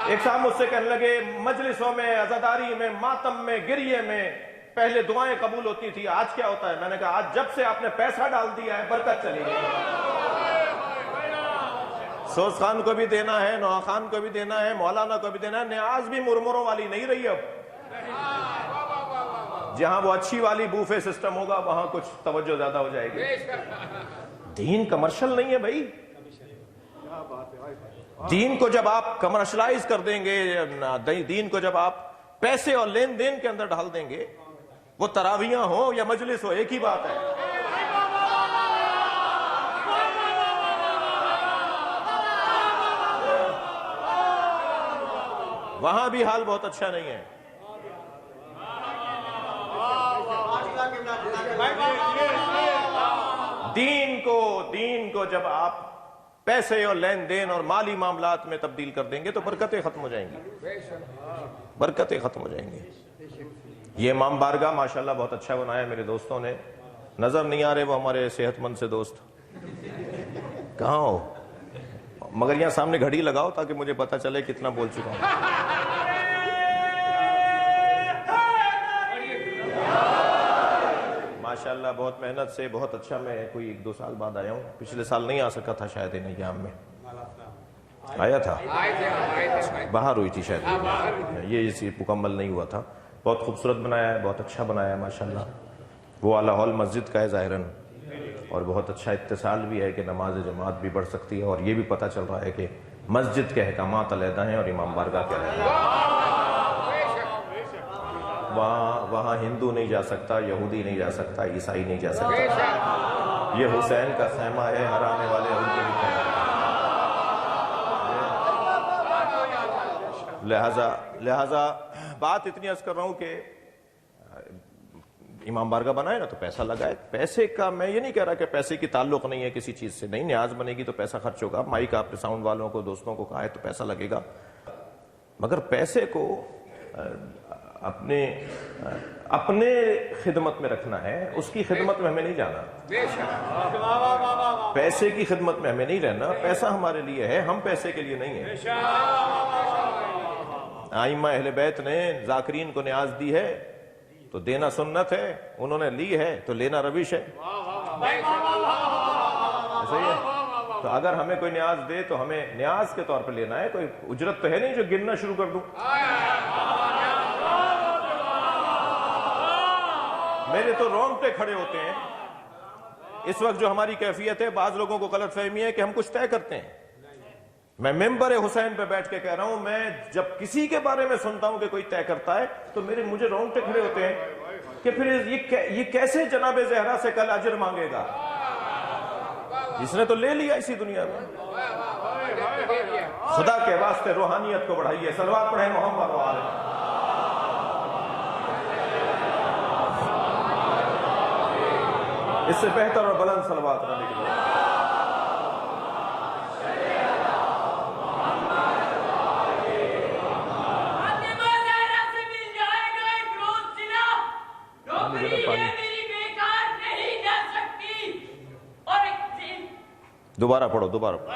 B: ایک صاحب مجھ سے کہنے لگے مجلسوں میں، عزاداری میں، ماتم میں، گریے میں پہلے دعائیں قبول ہوتی تھی، آج کیا ہوتا ہے؟ میں نے کہا آج جب سے آپ نے پیسہ ڈال دیا ہے برکت چلی گئی. سوز خان کو بھی دینا ہے، نوح خان کو بھی دینا ہے، مولانا کو بھی دینا ہے. نیاز بھی مرمروں والی نہیں رہی اب. جہاں وہ اچھی والی بوفے سسٹم ہوگا وہاں کچھ توجہ زیادہ ہو جائے گی. دین کمرشل نہیں ہے بھائی. دین کو جب آپ کمرشلائز کر دیں گے، دین کو جب آپ پیسے اور لین دین کے اندر ڈال دیں گے، وہ تراویحاں ہو یا مجلس ہو ایک ہی بات ہے. وہاں بھی حال بہت اچھا نہیں ہے. دین کو جب آپ پیسے اور لین دین اور مالی معاملات میں تبدیل کر دیں گے تو برکتیں ختم ہو جائیں گی. برکتیں ختم ہو جائیں گی. یہ امام بارگاہ ماشاءاللہ بہت اچھا بنایا ہے میرے دوستوں نے. نظر نہیں آ رہے وہ ہمارے صحت مند سے دوست کہاں ہو؟ مگر یہاں سامنے گھڑی لگاؤ تاکہ مجھے پتا چلے کتنا بول چکا ہوں. ماشاءاللہ بہت محنت سے بہت اچھا. میں کوئی 1-2 سال بعد آیا ہوں. پچھلے سال نہیں آ سکا تھا شاید ان ایام میں. آیا تھا، باہر ہوئی تھی شاید، یہ اسی مکمل نہیں ہوا تھا. بہت خوبصورت بنایا ہے، بہت اچھا بنایا ہے ماشاءاللہ. وہ والا ہال مسجد کا ہے ظاہراً، اور بہت اچھا اتصال بھی ہے کہ نماز جماعت بھی بڑھ سکتی ہے، اور یہ بھی پتہ چل رہا ہے کہ مسجد کے احکامات علیحدہ ہیں اور امام بارگاہ کے علیحدہ ہیں۔ وہاں ہندو نہیں جا سکتا، یہودی نہیں جا سکتا، عیسائی نہیں جا سکتا، یہ حسین کا خیمہ ہے، ہر آنے والے ان کے بھی خیمہ۔ لہذا بات اتنی عرض کر رہا ہوں کہ امام بارگاہ بنائے نا تو پیسہ لگائے۔ پیسے کا میں یہ نہیں کہہ رہا کہ پیسے کی تعلق نہیں ہے کسی چیز سے، نہیں، نیاز بنے گی تو پیسہ خرچ ہوگا، مائک آپ نے ساؤنڈ والوں کو دوستوں کو کہا ہے تو پیسہ لگے گا، مگر پیسے کو اپنے خدمت میں رکھنا ہے، اس کی خدمت میں ہمیں نہیں جانا، پیسے کی خدمت میں ہمیں نہیں رہنا۔ پیسہ ہمارے لیے ہے، ہم پیسے کے لیے نہیں ہیں۔ ائمہ اہل بیت نے ذاکرین کو نیاز دی ہے تو دینا سنت ہے، انہوں نے لی ہے تو لینا روش ہے، صحیح ہے؟ تو اگر ہمیں کوئی نیاز دے تو ہمیں نیاز کے طور پہ لینا ہے، کوئی اجرت تو ہے نہیں جو گننا شروع کر دوں۔ میرے تو رونگٹے کھڑے ہوتے ہیں اس وقت جو ہماری کیفیت ہے۔ بعض لوگوں کو غلط فہمی ہے کہ ہم کچھ طے کرتے ہیں۔ میں ممبر حسین پہ بیٹھ کے کہہ رہا ہوں، میں جب کسی کے بارے میں سنتا ہوں کہ کوئی طے کرتا ہے تو مجھے رونگٹے کھڑے ہوتے ہیں کہ پھر یہ کیسے جناب زہرا سے کل اجر مانگے گا، جس نے تو لے لیا اسی دنیا میں۔ خدا کے واسطے روحانیت کو بڑھائیے، صلوات پڑھیں محمد و آل محمد۔ اس سے بہتر اور بلند صلوات نہ نکلے۔ دوبارہ پڑھو، دوبارہ پڑھو۔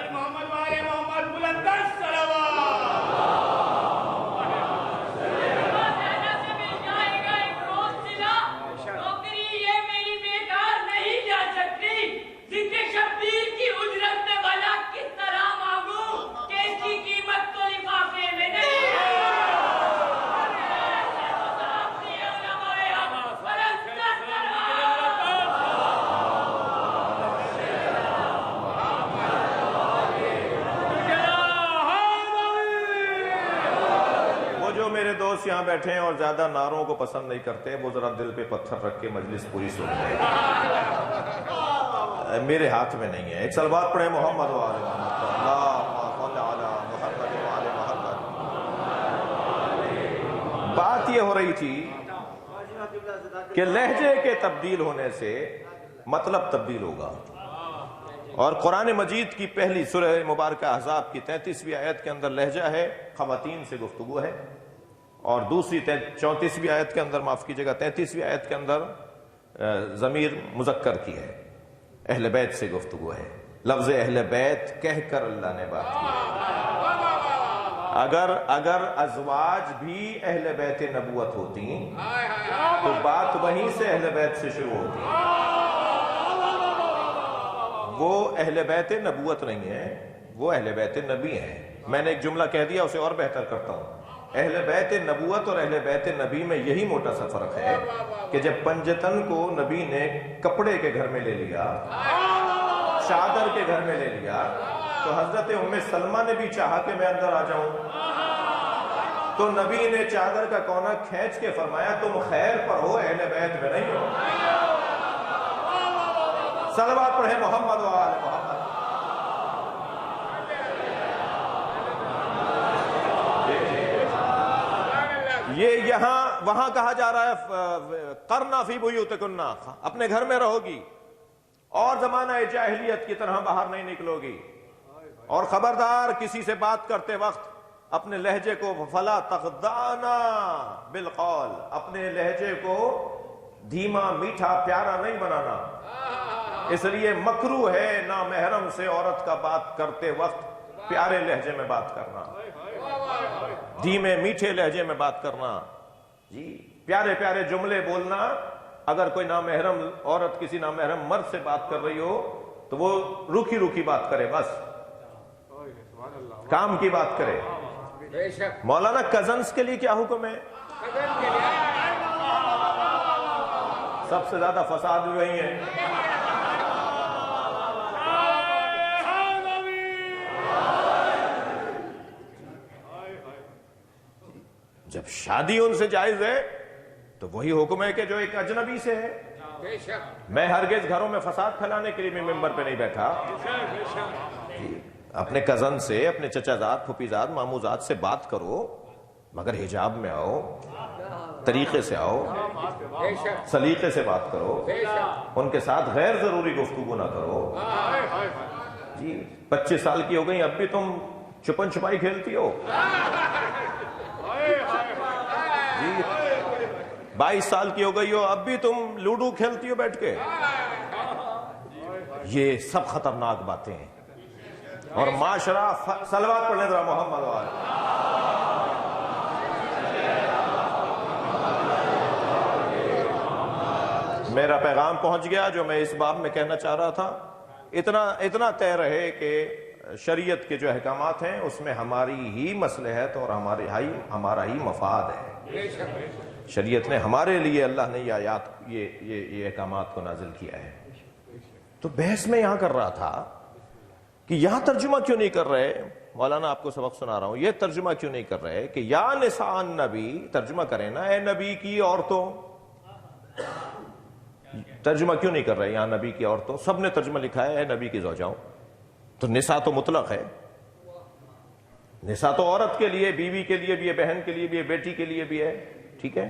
B: میرے دوست یہاں بیٹھے ہیں اور زیادہ نعروں کو پسند نہیں کرتے، وہ ذرا دل پہ پتھر رکھ کے مجلس پوری سن لیں، میرے ہاتھ میں نہیں ہے۔ ایک صلوات پڑھیں محمد و آل محمد، اللہم صل علی محمد و آل محمد۔ بات یہ ہو رہی تھی کہ لہجے کے تبدیل ہونے سے مطلب تبدیل ہوگا، اور قرآن مجید کی پہلی سورہ مبارکہ احزاب کی 33ویں آیت کے اندر لہجہ ہے، خواتین سے گفتگو ہے، اور دوسری 34ویں آیت کے اندر، معاف کیجئے گا 33ویں آیت کے اندر ضمیر مذکر کی ہے، اہل بیت سے گفتگو ہے۔ لفظ اہل بیت کہہ کر اللہ نے بات کی۔ اگر ازواج بھی اہل بیت نبوت ہوتی تو بات وہیں سے اہل بیت سے شروع ہوتی۔ وہ اہل بیت نبوت نہیں ہے، وہ اہل بیت نبی ہیں۔ میں نے ایک جملہ کہہ دیا، اسے اور بہتر کرتا ہوں۔ اہل بیت نبوت اور اہل بیت نبی میں یہی موٹا سا فرق ہے کہ جب پنجتن کو نبی نے کپڑے کے گھر میں لے لیا، چادر کے گھر میں لے لیا، تو حضرت ام سلمہ نے بھی چاہا کہ میں اندر آ جاؤں، تو نبی نے چادر کا کونا کھینچ کے فرمایا تم خیر پر ہو، اہل بیت میں نہیں ہو۔ صلوات پڑھیں محمد و آل محمد۔ یہ یہاں وہاں کہا جا رہا ہے قرنا فی بیوتکن، اپنے گھر میں رہو گی اور زمانہ جاہلیت کی طرح باہر نہیں نکلو گی، اور خبردار کسی سے بات کرتے وقت اپنے لہجے کو فلا تخضعنا بالقول، اپنے لہجے کو دھیما میٹھا پیارا نہیں بنانا۔ اس لیے مکروہ ہے نامحرم سے عورت کا بات کرتے وقت پیارے لہجے میں بات کرنا، دھیمے میٹھے لہجے میں بات کرنا، جی پیارے پیارے جملے بولنا۔ اگر کوئی نامحرم عورت کسی نامحرم مرد سے بات کر رہی ہو تو وہ روکھی روکھی بات کرے، بس کام کی بات کرے۔ مولانا کزنز کے لیے کیا حکم ہے؟ سب سے زیادہ فساد بھی وہی ہے، شادی ان سے جائز ہے تو وہی حکم ہے کہ جو ایک اجنبی سے ہے. میں ہرگز گھروں میں فساد پھیلانے کے لیے بھی ممبر پہ نہیں بیٹھا. اپنے کزن سے، اپنے چچا زاد، پھوپھی زاد، مامو زاد سے بات کرو، مگر حجاب میں آؤ، طریقے سے آؤ، سلیقے سے بات کرو، ان کے ساتھ غیر ضروری گفتگو نہ کرو. جی 25 سال کی ہو گئی، اب بھی تم چھپن چھپائی کھیلتی ہو. جی 22 سال کی ہو گئی ہو، اب بھی تم لوڈو کھیلتی ہو بیٹھ کے. یہ سب خطرناک باتیں ہیں. اور معاشرہ صلوات پڑھنے ذرا محمد والے. میرا پیغام پہنچ گیا جو میں اس باب میں کہنا چاہ رہا تھا. اتنا طے رہے کہ شریعت کے جو احکامات ہیں اس میں ہماری ہی مصلحت اور ہمارا ہی مفاد ہے. شریعت نے ہمارے لیے، اللہ نے یہ آیات، یہ احکامات کو نازل کیا ہے. تو بحث میں یہاں کر رہا تھا کہ یہاں ترجمہ کیوں نہیں کر رہے. مولانا آپ کو سبق سنا رہا ہوں، یہ ترجمہ کیوں نہیں کر رہے کہ یا نساء النبی، ترجمہ کریں نا اے نبی کی عورتوں. ترجمہ کیوں نہیں کر رہے یہاں نبی کی عورتوں؟ سب نے ترجمہ لکھا ہے اے نبی کی زوجاؤں. تو نساء تو مطلق ہے. نساء تو عورت کے لیے، بیوی کے لیے بھی ہے، بہن کے لیے بھی ہے، بیٹی کے لیے بھی ہے. ٹھیک ہے،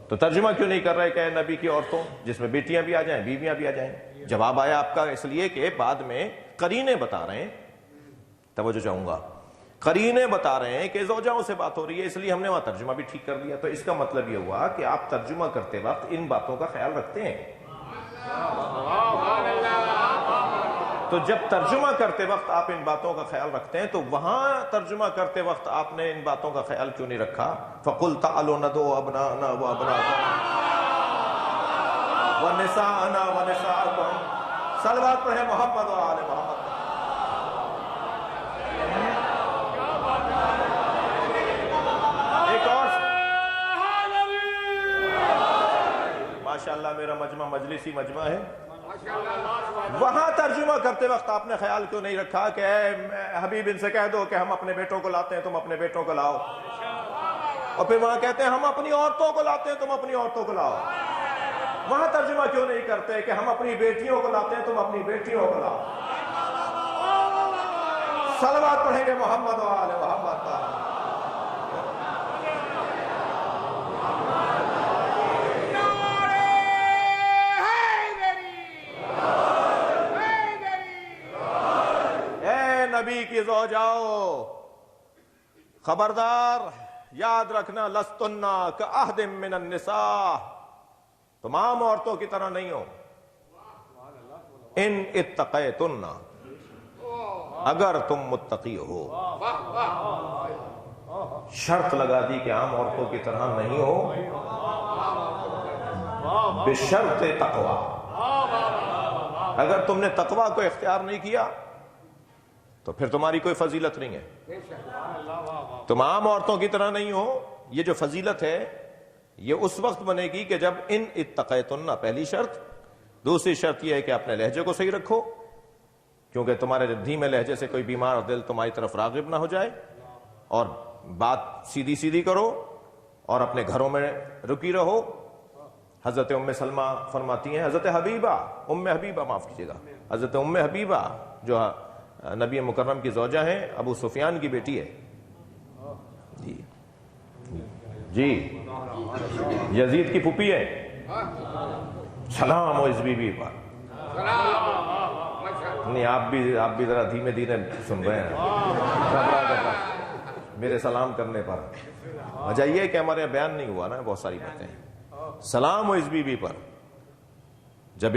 B: تو ترجمہ کیوں نہیں کر رہے کہ اے نبی کی عورتوں، جس میں بیٹیاں بھی آ جائیں، بیویاں بھی آ جائیں. جواب آیا آپ کا اس لیے کہ بعد میں قرینے بتا رہے ہیں، توجہ چاہوں گا، قرینے بتا رہے ہیں کہ زوجاؤں سے بات ہو رہی ہے، اس لیے ہم نے وہاں ترجمہ بھی ٹھیک کر دیا. تو اس کا مطلب یہ ہوا کہ آپ ترجمہ کرتے وقت ان باتوں کا خیال رکھتے ہیں. تو جب ترجمہ کرتے وقت آپ ان باتوں کا خیال رکھتے ہیں تو وہاں ترجمہ کرتے وقت آپ نے ان باتوں کا خیال کیوں نہیں رکھا؟ فَقُلْ تَعَلُوا نَدْعُوا أَبْنَاءَنَا وَأَبْنَاءَكُمْ وَنِسَاءَنَا وَنِسَاءَكُمْ. صلوات پڑھیں محمد و آل محمد. ایک اور ماشاءاللہ میرا مجمع مجلسی مجمع ہے. وہاں ترجمہ کرتے وقت آپ نے خیال کیوں نہیں رکھا کہ اے حبیب ان سے کہہ دو کہ ہم اپنے بیٹوں کو لاتے ہیں، تم اپنے بیٹوں کو لاؤ. اور پھر وہاں کہتے ہیں ہم اپنی عورتوں کو لاتے ہیں، تم اپنی عورتوں کو لاؤ. وہاں ترجمہ کیوں نہیں کرتے کہ ہم اپنی بیٹیوں کو لاتے ہیں، تم اپنی بیٹیوں کو لاؤ. صلوات پڑھیں گے محمد و آل محمد کا. نبی کی زوجاؤ خبردار، یاد رکھنا، لستن کأحد من النساء، تمام عورتوں کی طرح نہیں ہو. ان اتقیتن، اگر تم متقی ہو. شرط لگا دی کہ عام عورتوں کی طرح نہیں ہو، بشرط تقوی. اگر تم نے تقوی کو اختیار نہیں کیا تو پھر تمہاری کوئی فضیلت نہیں ہے. تم عام عورتوں کی طرح نہیں ہو. یہ جو فضیلت ہے یہ اس وقت بنے گی کہ جب ان اتقیتن، پہلی شرط. دوسری شرط یہ ہے کہ اپنے لہجے کو صحیح رکھو، کیونکہ تمہارے دھیمے لہجے سے کوئی بیمار دل تمہاری طرف راغب نہ ہو جائے. اور بات سیدھی سیدھی کرو اور اپنے گھروں میں رکی رہو. حضرت ام سلمہ فرماتی ہیں، حضرت حبیبہ، ام حبیبہ معاف کیجیے گا، حضرت ام حبیبہ جو نبی مکرم کی زوجہ ہیں، ابو سفیان کی بیٹی ہے. جی یزید کی پھوپھی ہے. سلام ہو اس بی بی پر. نہیں آپ بھی ذرا دھیمے دھیرے سن رہے ہیں میرے سلام کرنے پر. وجہ یہ کہ ہمارے یہاں بیان نہیں ہوا نا بہت ساری باتیں. سلام ہو اس بی بی پر. جب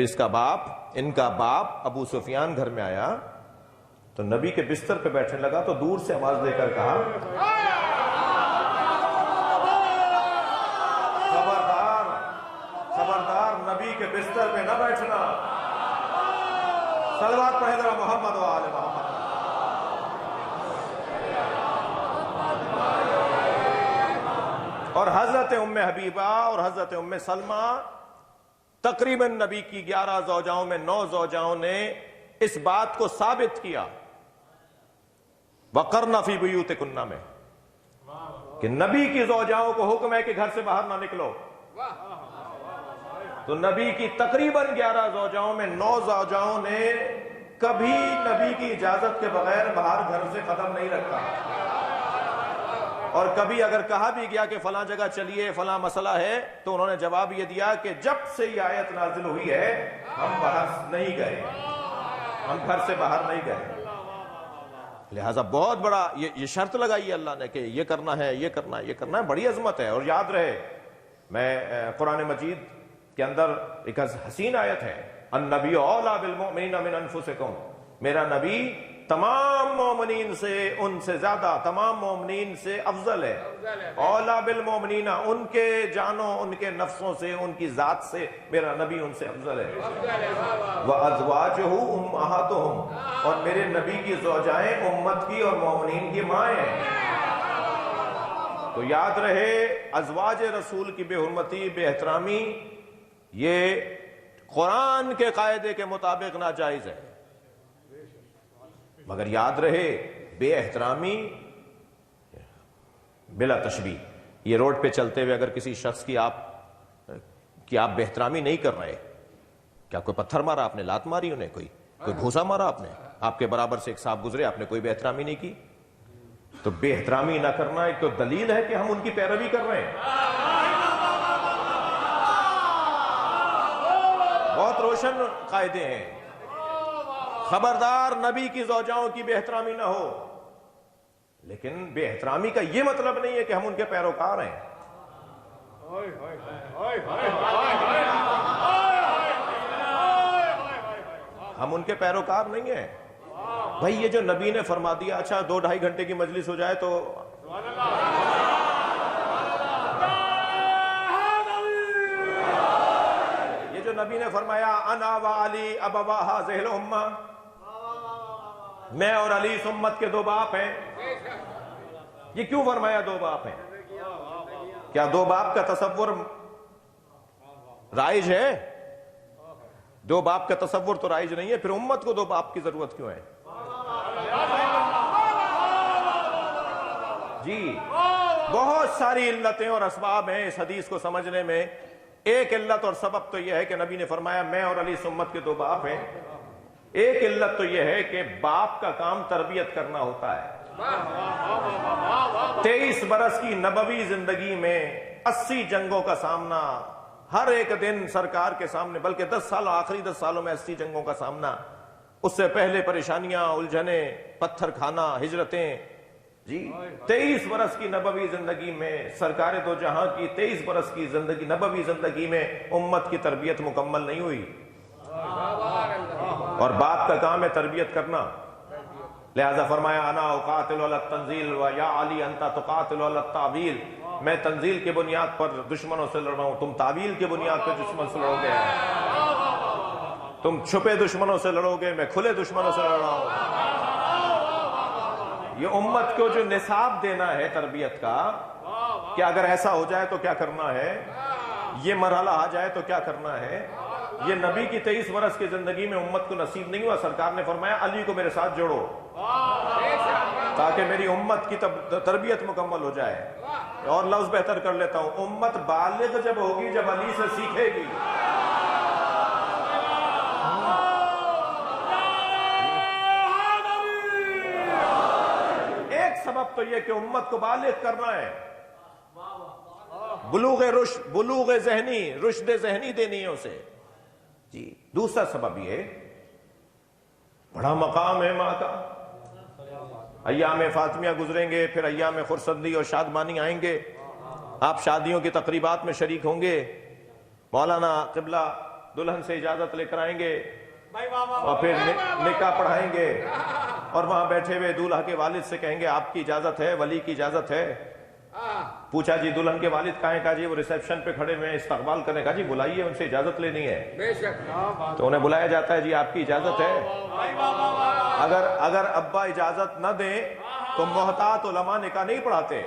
B: ان کا باپ ابو سفیان گھر میں آیا تو نبی کے بستر پہ بیٹھنے لگا تو دور سے آواز دے کر کہا، خبردار خبردار، نبی کے بستر پہ نہ بیٹھنا. صلوات پڑھیں ذرا محمد و آل محمد. اور حضرت ام حبیبہ اور حضرت ام سلمہ تقریباً نبی کی 11 زوجاؤں میں 9 زوجاؤں نے اس بات کو ثابت کیا. وَقَرْنَ فِي بُيُوتِكُنَّ میں کہ نبی کی زوجاؤں کو حکم ہے کہ گھر سے باہر نہ نکلو، تو نبی کی تقریباً 11 زوجاؤں میں 9 زوجاؤں نے کبھی نبی کی اجازت کے بغیر باہر گھر سے قدم نہیں رکھا، اور کبھی اگر کہا بھی گیا کہ فلاں جگہ چلیے فلاں مسئلہ ہے تو انہوں نے جواب یہ دیا کہ جب سے یہ آیت نازل ہوئی ہے ہم باہر نہیں گئے، ہم گھر سے باہر نہیں گئے۔ لہٰذا بہت بڑا یہ شرط لگائی ہے اللہ نے کہ یہ کرنا ہے، یہ کرنا ہے، یہ کرنا ہے، بڑی عظمت ہے۔ اور یاد رہے، میں قرآن مجید کے اندر ایک حسین آیت ہے، النبی اولیٰ بالمؤمنین من انفسکم، میرا نبی تمام مومنین سے ان سے زیادہ، تمام مومنین سے افضل ہے۔ اولیٰ بالمؤمنین، ان کے جانوں، ان کے نفسوں سے، ان کی ذات سے میرا نبی ان سے افضل ہے۔ وَأَزْوَاجُهُ أُمَّهَاتُهُمْ، اور میرے نبی کی زوجائیں امت کی اور مومنین کی مائیں ہیں۔ تو یاد رہے، ازواج رسول کی بے حرمتی، بے احترامی، یہ قرآن کے قاعدے کے مطابق ناجائز ہے، مگر یاد رہے بے احترامی بلا تشبیہ، یہ روڈ پہ چلتے ہوئے اگر کسی شخص کی آپ بے احترامی نہیں کر رہے، کیا کوئی پتھر مارا آپ نے، لات ماری انہیں، کوئی گھوسا مارا آپ نے، آپ کے برابر سے ایک صاحب گزرے، آپ نے کوئی بے احترامی نہیں کی، تو بے احترامی نہ کرنا ایک تو دلیل ہے کہ ہم ان کی پیروی کر رہے ہیں۔ بہت روشن قاعدے ہیں، خبردار نبی کی زوجاؤں کی بے احترامی نہ ہو، لیکن بے احترامی کا یہ مطلب نہیں ہے کہ ہم ان کے پیروکار ہیں۔ ہم ان کے پیروکار نہیں ہیں بھائی، یہ جو نبی نے فرما دیا، اچھا 2-2.5 گھنٹے کی مجلس ہو جائے تو یہ جو نبی نے فرمایا انا و علی ابوا ہذہ الامہ، میں اور علی اس امت کے 2 باپ ہیں، یہ کیوں فرمایا 2 باپ ہیں؟ کیا 2 باپ کا تصور رائج ہے؟ 2 باپ کا تصور تو رائج نہیں ہے، پھر امت کو 2 باپ کی ضرورت کیوں ہے؟ جی بہت ساری علتیں اور اسباب ہیں اس حدیث کو سمجھنے میں۔ ایک علت اور سبب تو یہ ہے کہ نبی نے فرمایا میں اور علی اس امت کے 2 باپ ہیں۔ ایک علت تو یہ ہے کہ باپ کا کام تربیت کرنا ہوتا ہے۔ 23 برس کی نبوی زندگی میں 80 جنگوں کا سامنا، ہر ایک دن سرکار کے سامنے، بلکہ 10 سال، آخری 10 سالوں میں 80 جنگوں کا سامنا، اس سے پہلے پریشانیاں، الجھنیں، پتھر کھانا، ہجرتیں، جی 23 برس کی نبوی زندگی میں سرکار دو جہاں کی 23 برس کی زندگی، نبوی زندگی میں امت کی تربیت مکمل نہیں ہوئی، اور باپ کا کام ہے تربیت کرنا۔ لہذا فرمایا انا اقاتل علی التنزیل و یا علی انت تقاتل علی التعویل، میں تنزیل کے بنیاد پر دشمنوں سے لڑ رہا ہوں، تم تعویل کے بنیاد پر دشمن سے لڑو گے، تم چھپے دشمنوں سے لڑو گے، میں کھلے دشمنوں سے لڑ رہا ہوں۔ یہ امت کو جو نصاب دینا ہے تربیت کا، کہ اگر ایسا ہو جائے تو کیا کرنا ہے، یہ مرحلہ آ جائے تو کیا کرنا ہے، یہ نبی کی 23 برس کی زندگی میں امت کو نصیب نہیں ہوا۔ سرکار نے فرمایا علی کو میرے ساتھ جوڑو تاکہ میری امت کی تربیت مکمل ہو جائے۔ اور لفظ بہتر کر لیتا ہوں، امت بالغ جب ہوگی جب علی سے سیکھے گی۔ ایک سبب تو یہ کہ امت کو بالغ کرنا ہے، بلوغ ذہنی، رشد ذہنی دینی ہے اسے۔ جی دوسرا سبب یہ بڑا مقام ہے ماں کا، ایام فاطمیہ گزریں گے، پھر ایام خرسندی اور شادمانی آئیں گے، آپ شادیوں کی تقریبات میں شریک ہوں گے، مولانا قبلہ دلہن سے اجازت لے کر آئیں گے اور پھر نکاح پڑھائیں گے، اور وہاں بیٹھے ہوئے دولہا کے والد سے کہیں گے آپ کی اجازت ہے، ولی کی اجازت ہے۔ پوچھا جی دلہن کے والد کہاں ہیں؟ کہا جی وہ ریسیپشن پہ کھڑے ہوئے ہیں، استقبال کرنے۔ کہا جی بلائیے، ان سے اجازت لینی ہے۔ تو انہیں بلایا جاتا ہے، جی آپ کی اجازت ہے؟ اگر ابا اجازت نہ دیں تو محتاط علماء نکاح نہیں پڑھاتے۔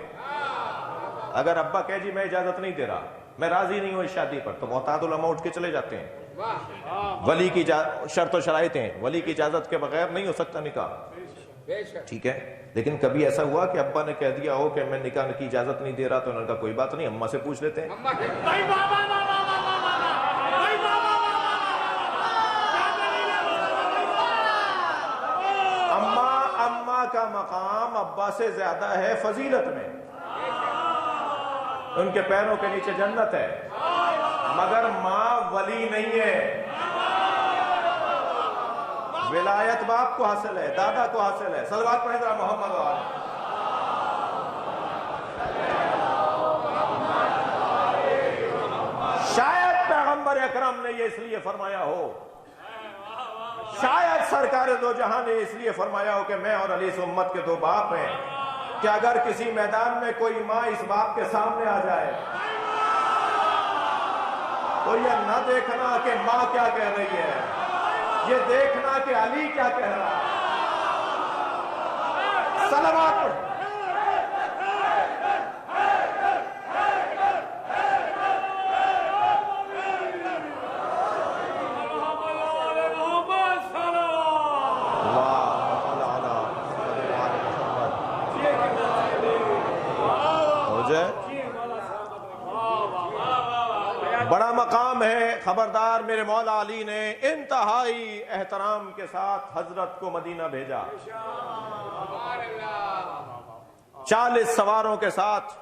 B: اگر ابا کہے جی میں اجازت نہیں دے رہا، میں راضی نہیں ہوں اس شادی پر، تو محتاط علماء اٹھ کے چلے جاتے ہیں۔ ولی کی شرط و شرائط ہیں، ولی کی اجازت کے بغیر نہیں ہو سکتا نکاح۔ ٹھیک ہے، لیکن کبھی ایسا ہوا کہ ابا نے کہہ دیا ہو کہ میں نکاح کی اجازت نہیں دے رہا، تو انہوں نے کہا کوئی بات نہیں، اماں سے پوچھ لیتے ہیں۔ اماں کا مقام ابا سے زیادہ ہے فضیلت میں، ان کے پیروں کے نیچے جنت ہے، مگر ماں ولی نہیں ہے۔ ولایت باپ کو حاصل ہے، دادا کو حاصل ہے۔ صلوات پڑھیں ذرا محمد و آل۔ شاید پیغمبر اکرم نے یہ اس لیے فرمایا ہو، شاید سرکار دو جہاں نے اس لیے فرمایا ہو کہ میں اور علی اس امت کے دو باپ ہیں، کہ اگر کسی میدان میں کوئی ماں اس باپ کے سامنے آ جائے تو یہ نہ دیکھنا کہ ماں کیا کہہ رہی ہے، یہ دیکھنا کہ علی کیا کہہ رہا ہے۔ صلوات پڑھ۔ بڑا مقام ہے، خبردار میرے مولا علی نے انتہائی احترام کے ساتھ حضرت کو مدینہ بھیجا، 40 سواروں کے ساتھ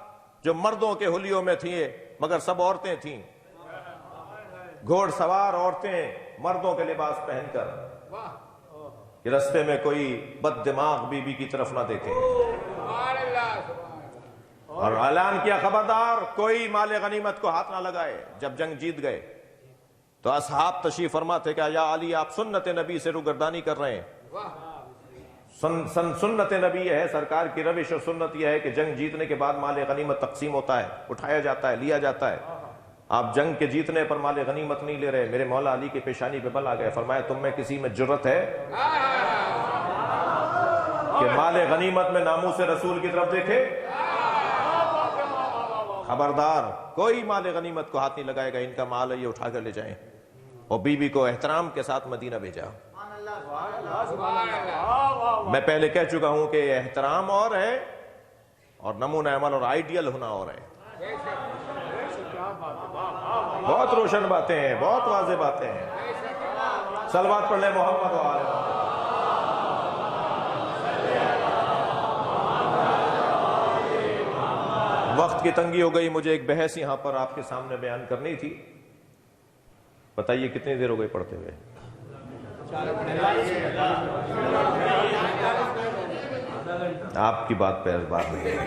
B: جو مردوں کے حلیوں میں تھیں مگر سب عورتیں تھیں، گھوڑ سوار عورتیں مردوں کے لباس پہن کر، کہ رستے میں کوئی بد دماغ بی بی کی طرف نہ دیکھے، اور اعلان کیا خبردار کوئی مال غنیمت کو ہاتھ نہ لگائے۔ جب جنگ جیت گئے تو اصحاب تشریف فرما تھے کہ یا علی آپ سنت نبی سے روگردانی کر رہے ہیں۔ سنت نبی ہے، سرکار کی روش اور سنت یہ ہے کہ جنگ جیتنے کے بعد مال غنیمت تقسیم ہوتا ہے، اٹھایا جاتا ہے، لیا جاتا ہے۔ آپ جنگ کے جیتنے پر مال غنیمت نہیں لے رہے۔ میرے مولا علی کی پیشانی پہ بل آ گئے، فرمایا تم میں کسی میں جرت ہے کہ مال غنیمت میں ناموس رسول کی طرف دیکھے؟ خبردار کوئی مال غنیمت کو ہاتھ نہیں لگائے گا، ان کا مال ہے یہ اٹھا کر لے جائیں۔ اور بی بی کو احترام کے ساتھ مدینہ بھیجا۔ میں پہلے کہہ چکا ہوں کہ احترام اور ہے اور نمونہ عمل اور آئیڈیل ہونا اور ہے۔ بہت روشن باتیں ہیں، بہت واضح باتیں ہیں۔ صلوات پڑھ لیں محمد و آل محمد۔ وقت کی تنگی ہو گئی، مجھے ایک بحث یہاں پر آپ کے سامنے بیان کرنی تھی۔ بتائیے کتنی دیر ہو گئی پڑھتے ہوئے؟ آپ کی بات پہ اعتبار نہیں،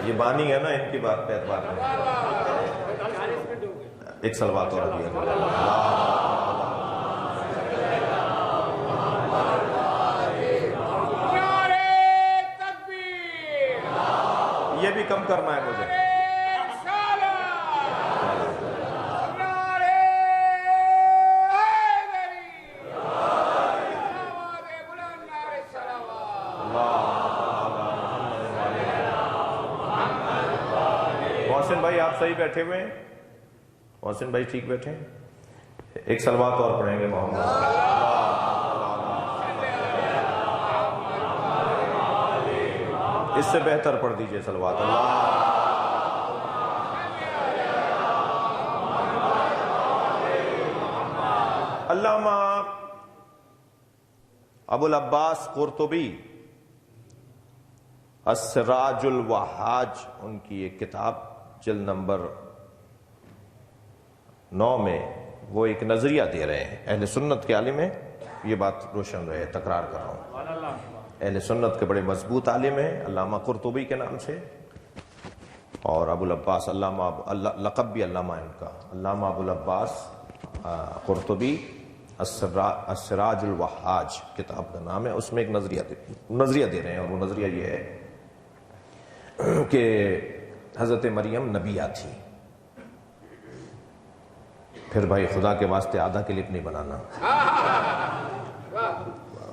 B: یہ بانی ہے نا، ان کی بات پہ اعتبار نہیں۔ ایک صلوات اور ابھی یہ بھی کم کرنا ہے مجھے۔ محسن بھائی آپ صحیح بیٹھے ہوئے ہیں؟ محسن بھائی ٹھیک بیٹھے ہیں؟ ایک صلوات اور پڑھیں گے محمد۔ اس سے بہتر پڑھ دیجئے صلوات۔ علامہ ابو العباس قرطبی السراج الوہاج، ان کی ایک کتاب جلد نمبر 9 میں وہ ایک نظریہ دے رہے ہیں۔ اہل سنت کے عالم ہیں، یہ بات روشن رہے، تکرار کر رہا ہوں، اہل سنت کے بڑے مضبوط عالم ہیں علامہ قرطبی کے نام سے، اور ابو العباس علامہ لقب بھی علامہ ان کا، علامہ ابو العباس قرطبی السراج الوہاج کتاب کا نام ہے۔ اس میں ایک نظریہ دے رہے ہیں، اور وہ نظریہ یہ ہے کہ حضرت مریم نبیہ تھی۔ پھر بھائی خدا کے واسطے آدھا کلپ نہیں بنانا،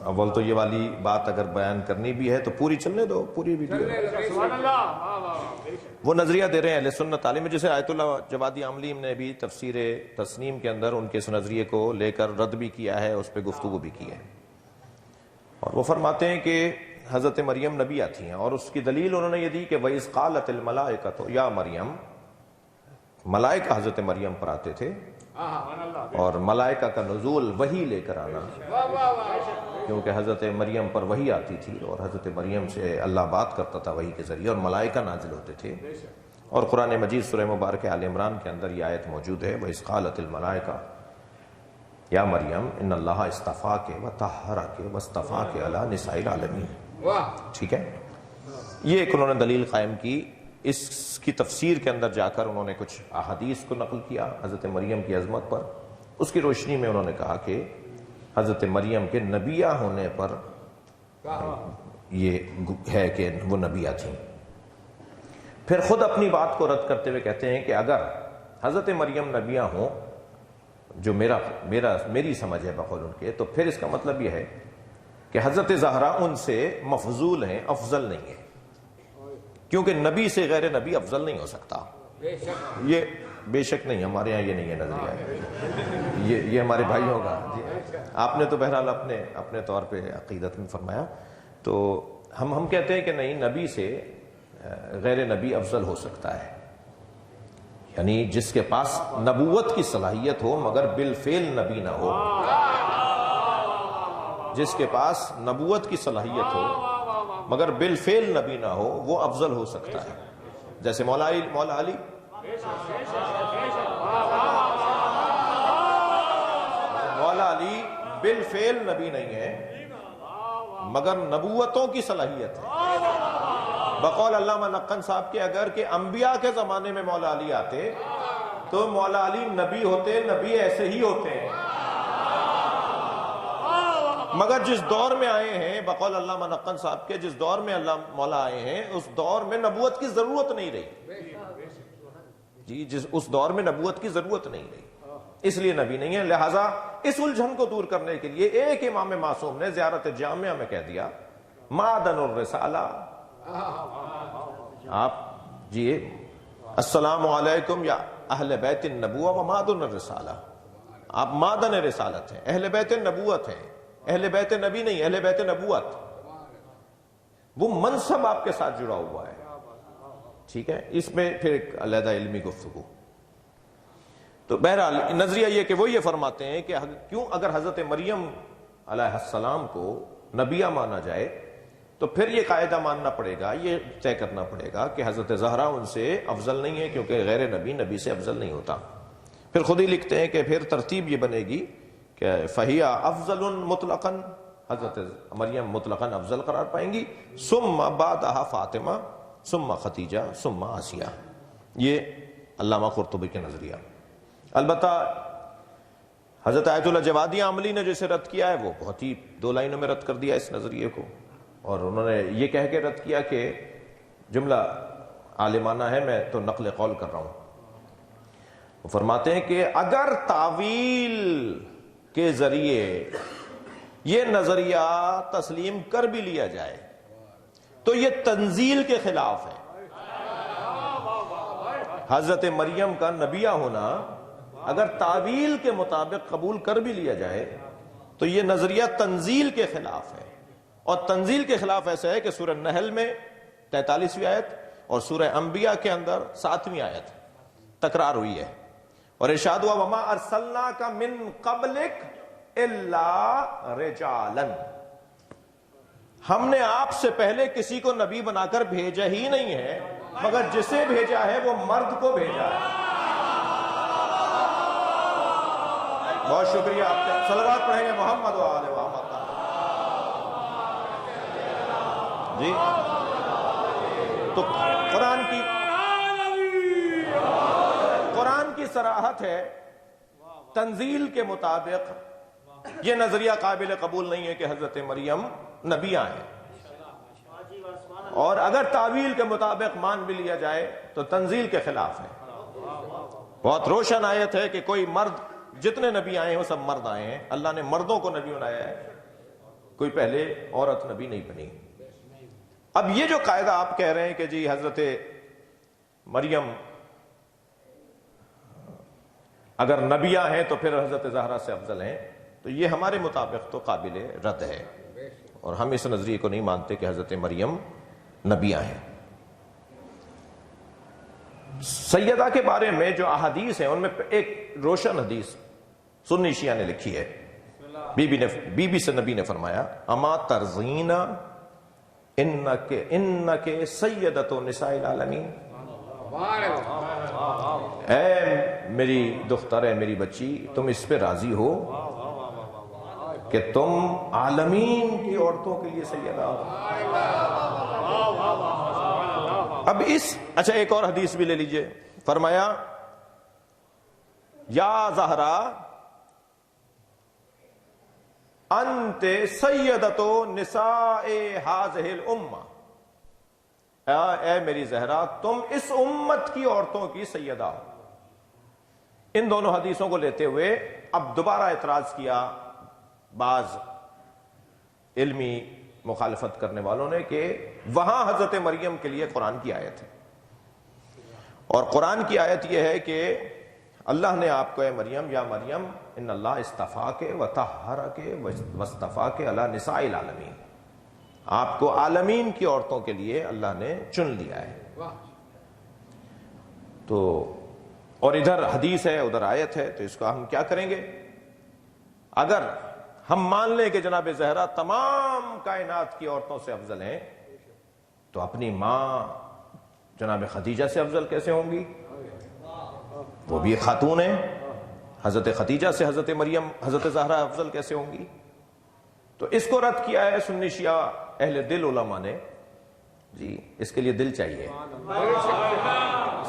B: اول تو یہ والی بات اگر بیان کرنی بھی ہے تو پوری چلنے دو، پوری ویڈیو۔ وہ نظریہ دے رہے ہیں اہل سنت عالم، جسے آیت اللہ جوادی عاملیم نے بھی تفسیر تسنیم کے اندر ان کے اس نظریے کو لے کر رد بھی کیا ہے، اس پہ گفتگو بھی کی ہے۔ اور وہ فرماتے ہیں کہ حضرت مریم نبیہ تھیں، اور اس کی دلیل انہوں نے یہ دی کہ وَإِذْ قَالَتِ الْمَلَائِكَةُ يَا مریم، ملائکہ حضرت مریم پر آتے تھے، اور ملائکہ کا نزول وحی لے کر آنا، کیونکہ حضرت مریم پر وحی آتی تھی اور حضرت مریم سے اللہ بات کرتا تھا وحی کے ذریعے، اور ملائکہ نازل ہوتے تھے۔ اور قرآن مجید سورہ مبارکہ آل عمران کے اندر یہ آیت موجود ہے، وَإِذْ قَالَتِ الْمَلَائِكَةُ یا مریم ان اللہ اصطفاک وطہرک واصطفاک علی نساء العالمین۔ ٹھیک ہے، یہ ایک انہوں نے دلیل قائم کی۔ اس کی تفسیر کے اندر جا کر انہوں نے کچھ احادیث کو نقل کیا حضرت مریم کی عظمت پر، اس کی روشنی میں انہوں نے کہا کہ حضرت مریم کے نبیہ ہونے پر یہ ہے کہ وہ نبیہ تھیں۔ پھر خود اپنی بات کو رد کرتے ہوئے کہتے ہیں کہ اگر حضرت مریم نبیہ ہوں، جو میری سمجھ ہے بقول ان کے، تو پھر اس کا مطلب یہ ہے کہ حضرت زہرا ان سے مفضول ہیں، افضل نہیں ہے، کیونکہ نبی سے غیر نبی افضل نہیں ہو سکتا۔ یہ بے شک نہیں، ہمارے یہاں یہ نہیں ہے نظریہ، یہ ہمارے بھائیوں کا۔ آپ نے تو بہرحال اپنے طور پہ عقیدت میں فرمایا، تو ہم کہتے ہیں کہ نہیں، نبی سے غیر نبی افضل ہو سکتا ہے، یعنی جس کے پاس نبوت کی صلاحیت ہو مگر بالفعل نبی نہ ہو، جس کے پاس نبوت کی صلاحیت ہو مگر بالفعل نبی نہ ہو، وہ افضل ہو سکتا ہے۔ جیسے مولا علی بالفعل نبی نہیں ہے مگر نبوتوں کی صلاحیت ہے۔ بقول علامہ نقن صاحب کے اگر کہ انبیاء کے زمانے میں مولا علی آتے تو مولا علی نبی ہوتے، نبی ایسے ہی ہوتے ہیں، مگر جس دور میں آئے ہیں، بقول علامہ نقن صاحب کے، جس دور میں مولا آئے ہیں اس دور میں نبوت کی ضرورت نہیں رہی جی، اس دور میں نبوت کی ضرورت نہیں رہی، اس لیے نبی نہیں ہے۔ لہٰذا اس الجھن کو دور کرنے کے لیے ایک امام معصوم نے زیارت جامعہ میں کہہ دیا معدن الرسالہ، آپ جی السلام علیکم یا اہل بیت النبوہ و معدن الرسالہ، آپ معدن رسالت ہیں، اہل بیت النبوت ہیں، اہل بیت نبی نہیں، اہل بیت نبوت، وہ منصب آپ کے ساتھ جڑا ہوا ہے۔ ٹھیک ہے، اس میں پھر ایک علیحدہ علمی گفتگو۔ تو بہرحال نظریہ یہ کہ وہ یہ فرماتے ہیں کہ کیوں اگر حضرت مریم علیہ السلام کو نبیہ مانا جائے تو پھر یہ قاعدہ ماننا پڑے گا، یہ طے کرنا پڑے گا کہ حضرت زہرا ان سے افضل نہیں ہے، کیونکہ غیر نبی نبی سے افضل نہیں ہوتا۔ پھر خود ہی لکھتے ہیں کہ پھر ترتیب یہ بنے گی کہ فہیا افضل مطلقاً، حضرت مریم مطلقاً افضل قرار پائیں گی، ثم بعدہا فاطمہ، ثم خدیجہ، ثم آسیہ۔ یہ علامہ قرطبی کے نظریہ۔ البتہ حضرت آیت اللہ جوادی عاملی نے جسے رد کیا ہے وہ بہت ہی 2 لائنوں میں رد کر دیا اس نظریے کو، اور انہوں نے یہ کہہ کے رد کیا کہ جملہ عالمانہ ہے، میں تو نقل قول کر رہا ہوں۔ وہ فرماتے ہیں کہ اگر تعویل کے ذریعے یہ نظریہ تسلیم کر بھی لیا جائے تو یہ تنزیل کے خلاف ہے۔ حضرت مریم کا نبیہ ہونا اگر تعویل کے مطابق قبول کر بھی لیا جائے تو یہ نظریہ تنزیل کے خلاف ہے، اور تنزیل کے خلاف ایسا ہے کہ سورہ نحل میں 43ویں آیت اور سورہ انبیاء کے اندر 7ویں آیت تکرار ہوئی ہے، اور ارشاد ہوا وما ارسلناک من قبلک الا رجالا، ہم نے آپ سے پہلے کسی کو نبی بنا کر بھیجا ہی نہیں ہے مگر جسے بھیجا ہے وہ مرد کو بھیجا ہے۔ بہت شکریہ، آپ نے صلوات پڑھیں گے محمد و آل محمد جی۔ تو قرآن کی صراحت ہے، تنزیل کے مطابق یہ نظریہ قابل قبول نہیں ہے کہ حضرت مریم نبیہ ہیں، اور اگر تعویل کے مطابق مان بھی لیا جائے تو تنزیل کے خلاف ہے۔ بہت روشن آیت ہے کہ کوئی مرد، جتنے نبی آئے ہیں وہ سب مرد آئے ہیں، اللہ نے مردوں کو نبی بنایا ہے، کوئی پہلے عورت نبی نہیں بنی۔ اب یہ جو قاعدہ آپ کہہ رہے ہیں کہ جی حضرت مریم اگر نبیہ ہیں تو پھر حضرت زہرا سے افضل ہیں، تو یہ ہمارے مطابق تو قابل رد ہے، اور ہم اس نظریے کو نہیں مانتے کہ حضرت مریم نبیاں ہیں۔ سیدہ کے بارے میں جو احادیث ہیں ان میں ایک روشن حدیث سنی شیعہ نے لکھی ہے، بی بی سے نبی نے فرمایا اما ترضین انک سیدۃ نساء العالمین، اے میری دختر، اے میری بچی، تم اس پہ راضی ہو کہ تم عالمین کی عورتوں کے لیے سیدہ ہو؟ اب اچھا ایک اور حدیث بھی لے لیجئے، فرمایا یا زہرا انت سیدۃ نساء ہذہ الامہ، اے میری زہرا تم اس امت کی عورتوں کی سیدہ ہو۔ ان دونوں حدیثوں کو لیتے ہوئے اب دوبارہ اعتراض کیا بعض علمی مخالفت کرنے والوں نے کہ وہاں حضرت مریم کے لیے قرآن کی آیت ہے، اور قرآن کی آیت یہ ہے کہ اللہ نے آپ کو اے مریم، یا مریم ان اللہ اصطفاک وطہرک واصطفاک علی نساء العالمین، آپ کو عالمین کی عورتوں کے لیے اللہ نے چن لیا ہے۔ تو اور ادھر حدیث ہے ادھر آیت ہے، تو اس کو ہم کیا کریں گے؟ اگر ہم مان لیں کہ جناب زہرا تمام کائنات کی عورتوں سے افضل ہیں، تو اپنی ماں جناب خدیجہ سے افضل کیسے ہوں گی؟ وہ بھی خاتون ہیں، حضرت خدیجہ سے حضرت مریم حضرت زہرا افضل کیسے ہوں گی؟ تو اس کو رد کیا ہے سنی شیعہ اہل دل علماء نے، جی اس کے لیے دل چاہیے،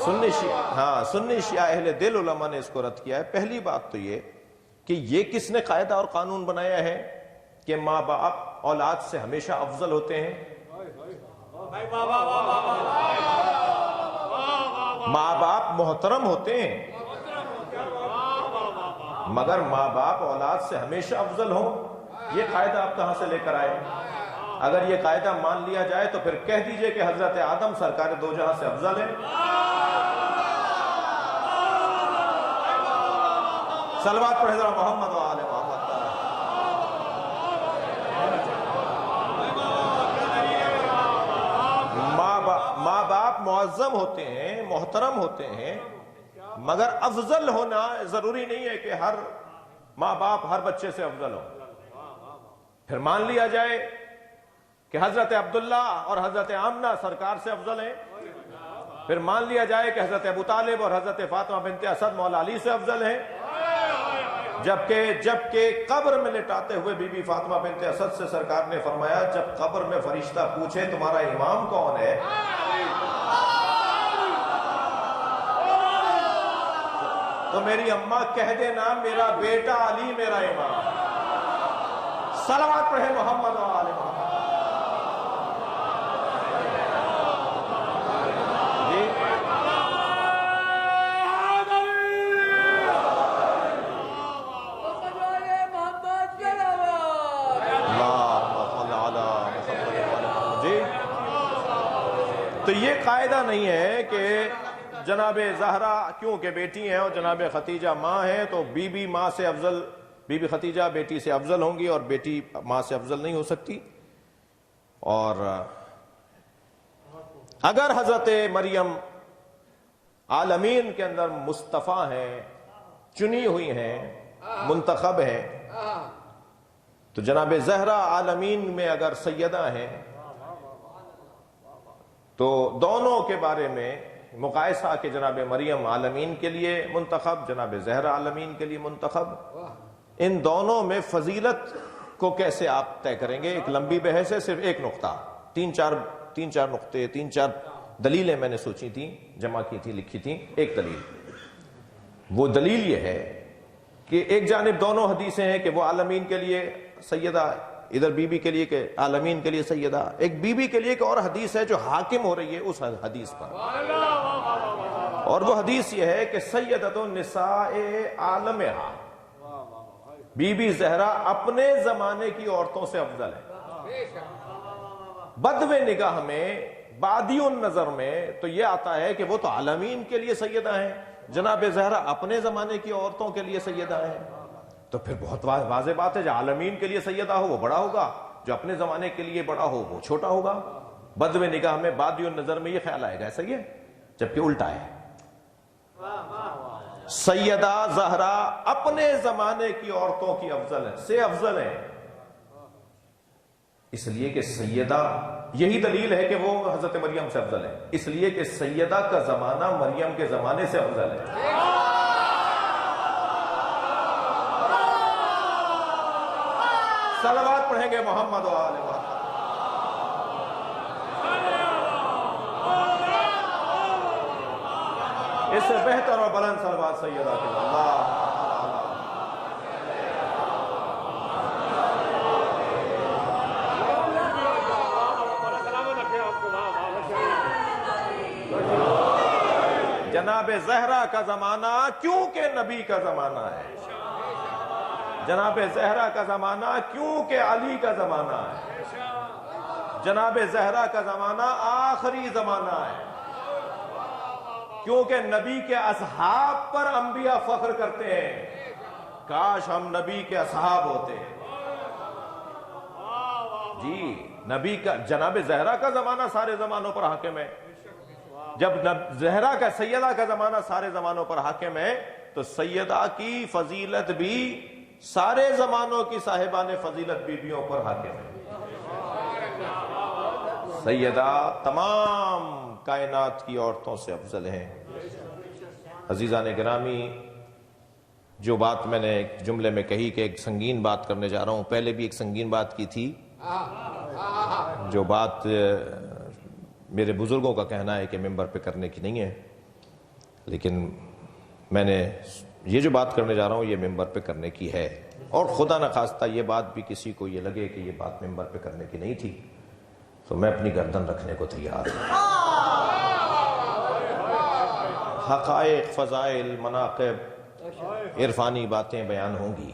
B: سنی شیعہ اہل دل علماء نے اس کو رد کیا ہے۔ پہلی بات تو یہ کہ یہ کس نے قاعدہ اور قانون بنایا ہے کہ ماں باپ اولاد سے ہمیشہ افضل ہوتے ہیں؟ ماں باپ محترم ہوتے ہیں، مگر ماں باپ اولاد سے ہمیشہ افضل ہوں، یہ قاعدہ آپ کہاں سے لے کر آئے؟ اگر یہ قاعدہ مان لیا جائے تو پھر کہہ دیجئے کہ حضرت آدم سرکار دو جہاں سے افضل ہے۔ صلوات پڑھے ذرا محمد و آل محمد۔ ماں باپ معظم ہوتے ہیں، محترم ہوتے ہیں، مگر افضل ہونا ضروری نہیں ہے کہ ہر ماں باپ ہر بچے سے افضل ہو۔ پھر مان لیا جائے کہ حضرت عبداللہ اور حضرت آمنہ سرکار سے افضل ہیں، پھر مان لیا جائے کہ حضرت ابو طالب اور حضرت فاطمہ بنت اسد مولا علی سے افضل ہیں، جبکہ قبر میں لٹاتے ہوئے بی بی فاطمہ بنت اسد سے سرکار نے فرمایا جب قبر میں فرشتہ پوچھے تمہارا امام کون ہے، تو میری اماں کہہ دینا میرا بیٹا علی میرا امام۔ صلوات پڑھے محمد و آل محمد۔ تو یہ قاعدہ نہیں ہے کہ جناب زہرا کیونکہ بیٹی ہیں اور جناب خدیجہ ماں ہیں تو بی بی ماں سے افضل، بی بی خدیجہ بیٹی سے افضل ہوں گی اور بیٹی ماں سے افضل نہیں ہو سکتی۔ اور اگر حضرت مریم عالمین کے اندر مصطفیٰ ہیں، چنی ہوئی ہیں، منتخب ہیں، تو جناب زہرا عالمین میں اگر سیدہ ہیں تو دونوں کے بارے میں مقایسہ کہ جناب مریم عالمین کے لیے منتخب، جناب زہرا عالمین کے لیے منتخب، ان دونوں میں فضیلت کو کیسے آپ طے کریں گے؟ ایک لمبی بحث ہے، صرف ایک نقطہ، تین چار نقطے، تین چار دلیلیں میں نے سوچی تھیں، جمع کی تھی، لکھی تھیں۔ ایک دلیل، وہ دلیل یہ ہے کہ ایک جانب دونوں حدیثیں ہیں کہ وہ عالمین کے لیے سیدہ، ادھر بی بی کے لیے کہ عالمین کے لیے سیدہ، ایک بی بی کے لیے ایک اور حدیث ہے جو حاکم ہو رہی ہے اس حدیث پر، اور وہ حدیث یہ ہے کہ سیدۃ النساء عالمہا، بی بی زہرا اپنے زمانے کی عورتوں سے افضل ہے۔ بدو نگاہ میں، بادی النظر میں تو یہ آتا ہے کہ وہ تو عالمین کے لیے سیدہ ہیں، جناب زہرا اپنے زمانے کی عورتوں کے لیے سیدہ ہیں، تو پھر بہت واضح بات ہے جو عالمین کے لیے سیدہ ہو وہ بڑا ہوگا، جو اپنے زمانے کے لیے بڑا ہو وہ چھوٹا ہوگا. بدو نگاہ میں بادی النظر میں یہ خیال آئے گا ایسا ہی ہے، جبکہ الٹا ہے. سیدہ زہرا اپنے زمانے کی عورتوں کی افضل ہے، سے افضل ہے، اس لیے کہ سیدہ، یہی دلیل ہے کہ وہ حضرت مریم سے افضل ہے، اس لیے کہ سیدہ کا زمانہ مریم کے زمانے سے افضل ہے. صلوات پڑھیں گے محمد و آل محمد. اس سے بہتر اور بلند صلوات سیدہ کے اللہ. جناب زہرا کا زمانہ کیونکہ نبی کا زمانہ ہے، جناب زہرا کا زمانہ کیونکہ علی کا زمانہ ہے، جناب زہرا کا زمانہ آخری زمانہ ہے، کیونکہ نبی کے اصحاب پر انبیاء فخر کرتے ہیں. کاش ہم نبی کے اصحاب ہوتے. جی نبی کا، جناب زہرا کا زمانہ سارے زمانوں پر حاکم ہے. جب زہرا کا، سیدہ کا زمانہ سارے زمانوں پر حاکم ہے تو سیدہ کی فضیلت بھی سارے زمانوں کی صاحبان فضیلت بیویوں پر حاکم ہے. سیدہ تمام کائنات کی عورتوں سے افضل ہیں. عزیزان گرامی، جو بات میں نے ایک جملے میں کہی کہ ایک سنگین بات کرنے جا رہا ہوں، پہلے بھی ایک سنگین بات کی تھی. جو بات میرے بزرگوں کا کہنا ہے کہ ممبر پہ کرنے کی نہیں ہے، لیکن میں نے یہ جو بات کرنے جا رہا ہوں یہ ممبر پہ کرنے کی ہے. اور خدا نخواستہ یہ بات بھی کسی کو یہ لگے کہ یہ بات ممبر پہ کرنے کی نہیں تھی تو میں اپنی گردن رکھنے کو تیار ہوں. حقائق، فضائل، مناقب، عرفانی باتیں بیان ہوں گی.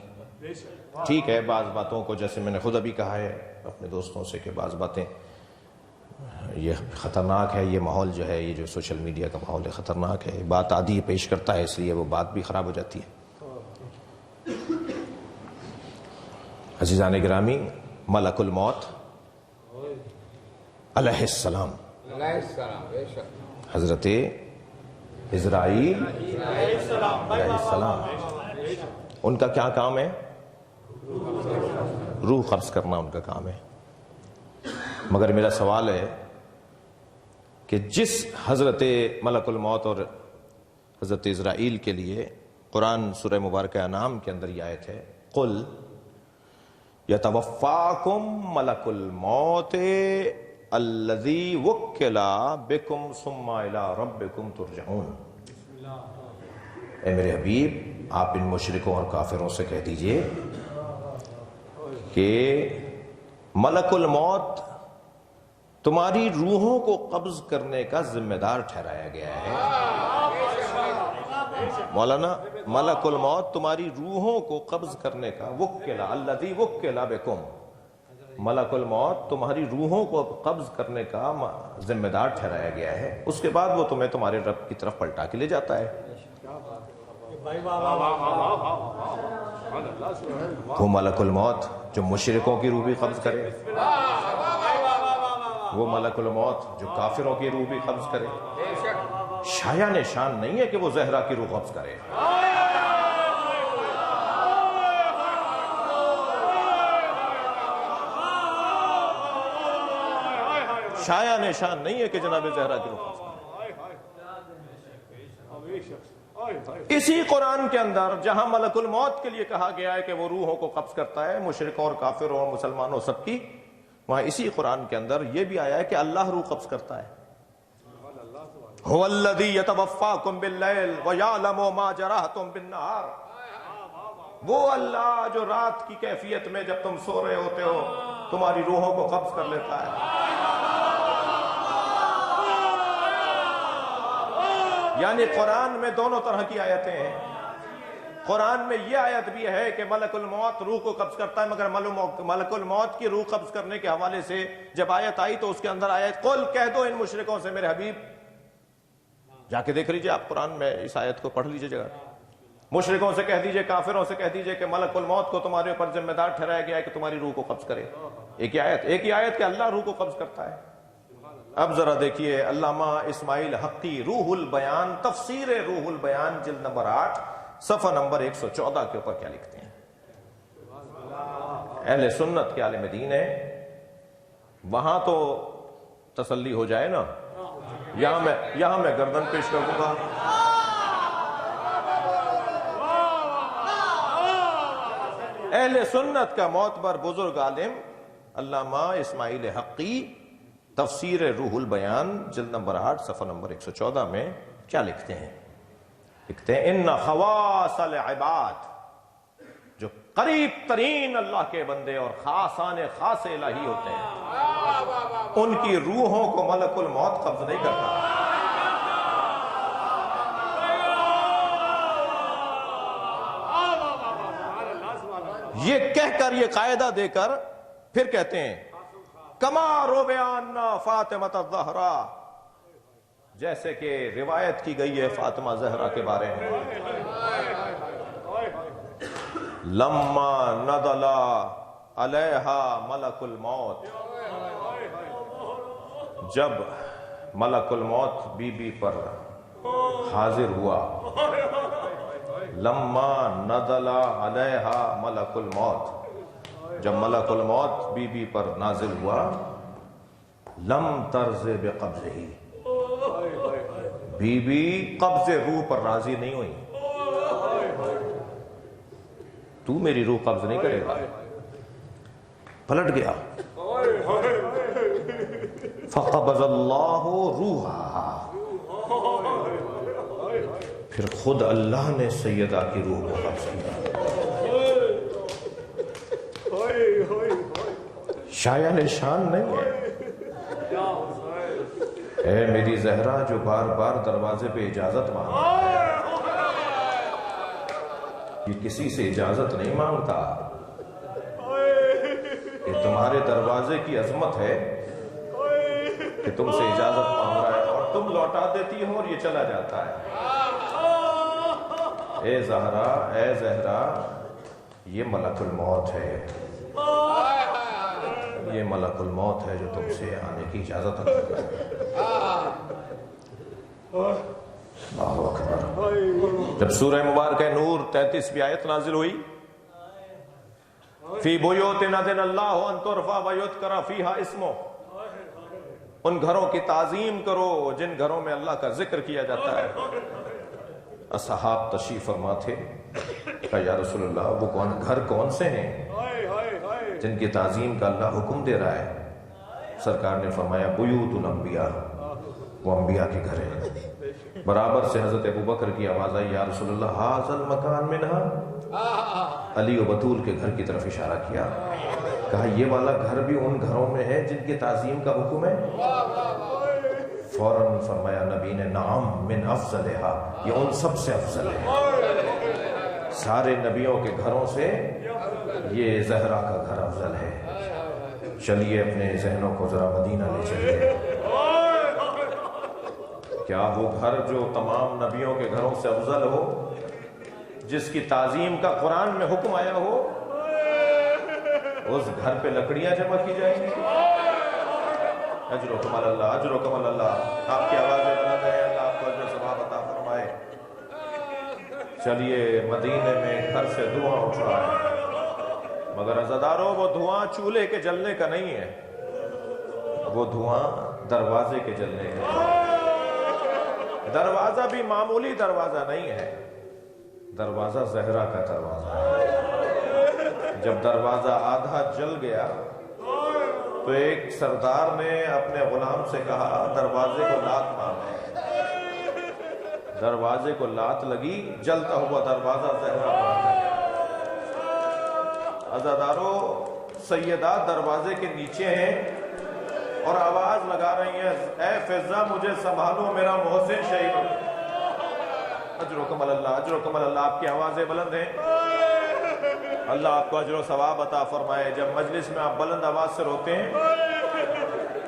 B: ٹھیک ہے، بعض باتوں کو جیسے میں نے خود ابھی کہا ہے اپنے دوستوں سے کہ بعض باتیں یہ خطرناک ہے، یہ ماحول جو ہے، یہ جو سوشل میڈیا کا ماحول ہے خطرناک ہے. بات عادی پیش کرتا ہے اس لیے وہ بات بھی خراب ہو جاتی ہے. عزیزان گرامی، ملک الموت علیہ السلام، حضرت عزرائیل علیہ السلام، ان کا کیا کام ہے؟ روح قبض کرنا ان کا کام ہے. مگر میرا سوال ہے کہ جس حضرت ملک الموت اور حضرت عزرائیل کے لیے قرآن سورہ مبارکہ انعام کے اندر یہ آیت ہے، قل یتوفاکم ملک الموت الذی وکل بکم ثم الی ربکم ترجعون. اے میرے حبیب، آپ ان مشرکوں اور کافروں سے کہہ دیجئے کہ ملک الموت تمہاری روحوں کو قبض کرنے کا ذمہ دار ٹھہرایا گیا ہے. مولانا، ملک الموت تمہاری روحوں کو قبض کرنے کا، وکلا الذی وکلا بکم، ملک الموت تمہاری روحوں کو قبض کرنے کا ذمہ دار ٹھہرایا گیا ہے. اس کے بعد وہ تمہیں تمہارے رب کی طرف پلٹا کے لے جاتا ہے. وہ ملک الموت جو مشرکوں کی روح بھی قبض کرے، وہ ملک الموت جو کافروں کی روح بھی قبض کرے. شایع نشان نہیں ہے کہ وہ زہرا کی روح قبض کرے. شایع نشان نہیں ہے کہ جناب زہرا کی روح قبض کرے. اسی قرآن کے اندر جہاں ملک الموت کے لیے کہا گیا ہے کہ وہ روحوں کو قبض کرتا ہے، مشرکوں اور کافروں اور مسلمانوں سب کی، وہاں اسی قرآن کے اندر یہ بھی آیا ہے کہ اللہ روح قبض کرتا ہے. هو الذی یتوفاکم باللیل ویعلم ما جرحتم بالنہار. وہ اللہ جو رات کی کیفیت میں جب تم سو رہے ہوتے ہو تمہاری روحوں کو قبض کر لیتا ہے. یعنی قرآن میں دونوں طرح کی آیتیں ہیں. قرآن میں یہ آیت بھی ہے کہ ملک الموت روح کو قبض کرتا ہے، مگر ملک الموت کی روح قبض کرنے کے حوالے سے جب آیت آئی تو اس کے اندر آیت قل، کہہ دو ان مشرکوں سے میرے حبیب، جا کے دیکھ لیجئے آپ قرآن میں اس آیت کو پڑھ لیجئے جگہ. مشرکوں سے کہہ دیجئے، کافروں سے کہہ دیجئے کہ ملک الموت کو تمہارے اوپر ذمہ دار ٹھہرایا گیا ہے کہ تمہاری روح کو قبض کرے۔ ایک ہی آیت کہ اللہ روح کو قبض کرتا ہے۔ اب ذرا دیکھیے علامہ اسماعیل حقی روح البیان، تفسیر روح البیان جلد نمبر 8 صفحہ نمبر 114 کے اوپر کیا لکھتے ہیں۔ اہل سنت کے عالم دین ہے، وہاں تو تسلی ہو جائے نا، یہاں میں گردن پیش کر دوں گا۔ اہل سنت کا معتبر بزرگ عالم علامہ اسماعیل حقی تفسیر روح البیان جلد نمبر 8 صفحہ نمبر 114 میں کیا لکھتے ہیں؟ لکھتے ہیں ان خواص العباد، جو قریب ترین اللہ کے بندے اور خاصان خاص الہی ہوتے ہیں، ان کی روحوں کو ملک الموت قبض نہیں کرتا۔ یہ کہہ کر، یہ قاعدہ دے کر پھر کہتے ہیں کما رویانہ فاطمہ الزہرا، جیسے کہ روایت کی گئی ہے فاطمہ زہرا کے بارے میں، لما نزل علیہا ملک الموت، جب ملک الموت بی بی پر حاضر ہوا، لما نزل علیہا ملک الموت، جب ملک الموت بی بی پر نازل ہوا، لم ترض بقبضہ، بی بی قبض روح پر راضی نہیں ہوئی، تو میری روح قبض نہیں کرے گا، پلٹ گیا، فقبض اللہ روحا، پھر خود اللہ نے سیدہ کی روح کو قبض کیا۔ شایان شان نہیں ہے، اے میری زہرا جو بار بار دروازے پہ اجازت مانگتا ہے، یہ کسی سے اجازت نہیں مانگتا، یہ تمہارے دروازے کی عظمت ہے کہ تم سے اجازت مانگ رہا ہے اور تم لوٹا دیتی ہو اور یہ چلا جاتا ہے۔ اے زہرا، اے زہرا، یہ ملک الموت ہے، یہ ملک الموت ہے جو تم سے آنے کی اجازت رکھتا ہے۔ اللہ اکبر۔ جب سورہ مبارکہ نور 33ویں آیت نازل ہوئی، فی بیوت اذن اللہ ان ترفع ویذکر فیہا اسمہ، ان گھروں کی تعظیم کرو جن گھروں میں اللہ کا ذکر کیا جاتا ہے۔ اصحاب تشریف فرما تھے، کہا یا رسول اللہ وہ گھر کون سے ہیں جن کی تعظیم کا اللہ حکم دے رہا ہے؟ سرکار نے فرمایا بیوت الانبیاء، وہ انبیاء کے گھر ہیں۔ برابر سے حضرت ابوبکر کی آواز آئی، یا رسول اللہ ھذا المکان منہا، علی و بطول کے گھر کی طرف اشارہ کیا، کہا یہ والا گھر بھی ان گھروں میں ہے جن کی تعظیم کا حکم ہے؟ فوراً فرمایا نبی نے، نعم من افضلہا، یہ ان سب سے افضل ہے، سارے نبیوں کے گھروں سے یہ زہرا کا گھر افضل ہے۔ چلیے اپنے ذہنوں کو ذرا مدینہ لے چلیے، کیا وہ گھر جو تمام نبیوں کے گھروں سے افضل ہو، جس کی تعظیم کا قرآن میں حکم آیا ہو، اس گھر پہ لکڑیاں جمع کی جائیں گی؟ اجرکم اللہ، اجرکم اللہ، آپ کی آوازیں بلند ہیں، اللہ آپ کو اجر ثواب عطا فرمائے۔ چلیے مدینے میں گھر سے دھواں اٹھ رہا ہے، مگر عزاداروں وہ دھواں چولہے کے جلنے کا نہیں ہے، وہ دھواں دروازے کے جلنے کا ہے۔ دروازہ بھی معمولی دروازہ نہیں ہے، دروازہ زہرا کا دروازہ ہے۔ جب دروازہ آدھا جل گیا تو ایک سردار نے اپنے غلام سے کہا دروازے کو لات مار۔ دروازے کو لات لگی، جلتا ہوا دروازہ زہرا پر گیا۔ عزادارو سیدات دروازے کے نیچے ہیں اور آواز لگا رہی ہیں، اے فضہ مجھے سنبھالو، میرا محسن شہید۔ اجرکم اللہ، اجرکم اللہ، آپ کی آوازیں بلند ہیں، اللہ آپ کو اجر و ثواب عطا فرمائے۔ جب مجلس میں آپ بلند آواز سے روتے ہیں،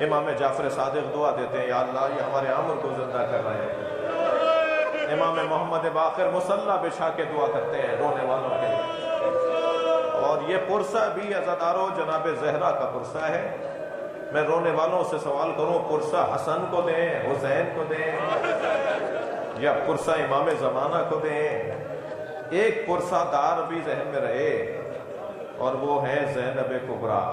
B: امام جعفر صادق دعا دیتے ہیں، یا اللہ یہ ہمارے عمر کو زندہ کر رہے ہیں، امام محمد باقر مصلی بچھا کے دعا کرتے ہیں رونے والوں کے لیے، اور یہ پرسہ بھی عزادارو جناب زہرا کا پرسہ ہے۔ میں رونے والوں سے سوال کروں، پرسہ حسن کو دیں، حسین کو دیں، یا پرسہ امام زمانہ کو دیں؟ ایک پرسہ دار بھی ذہن میں رہے، اور وہ ہے زینب کبریٰ۔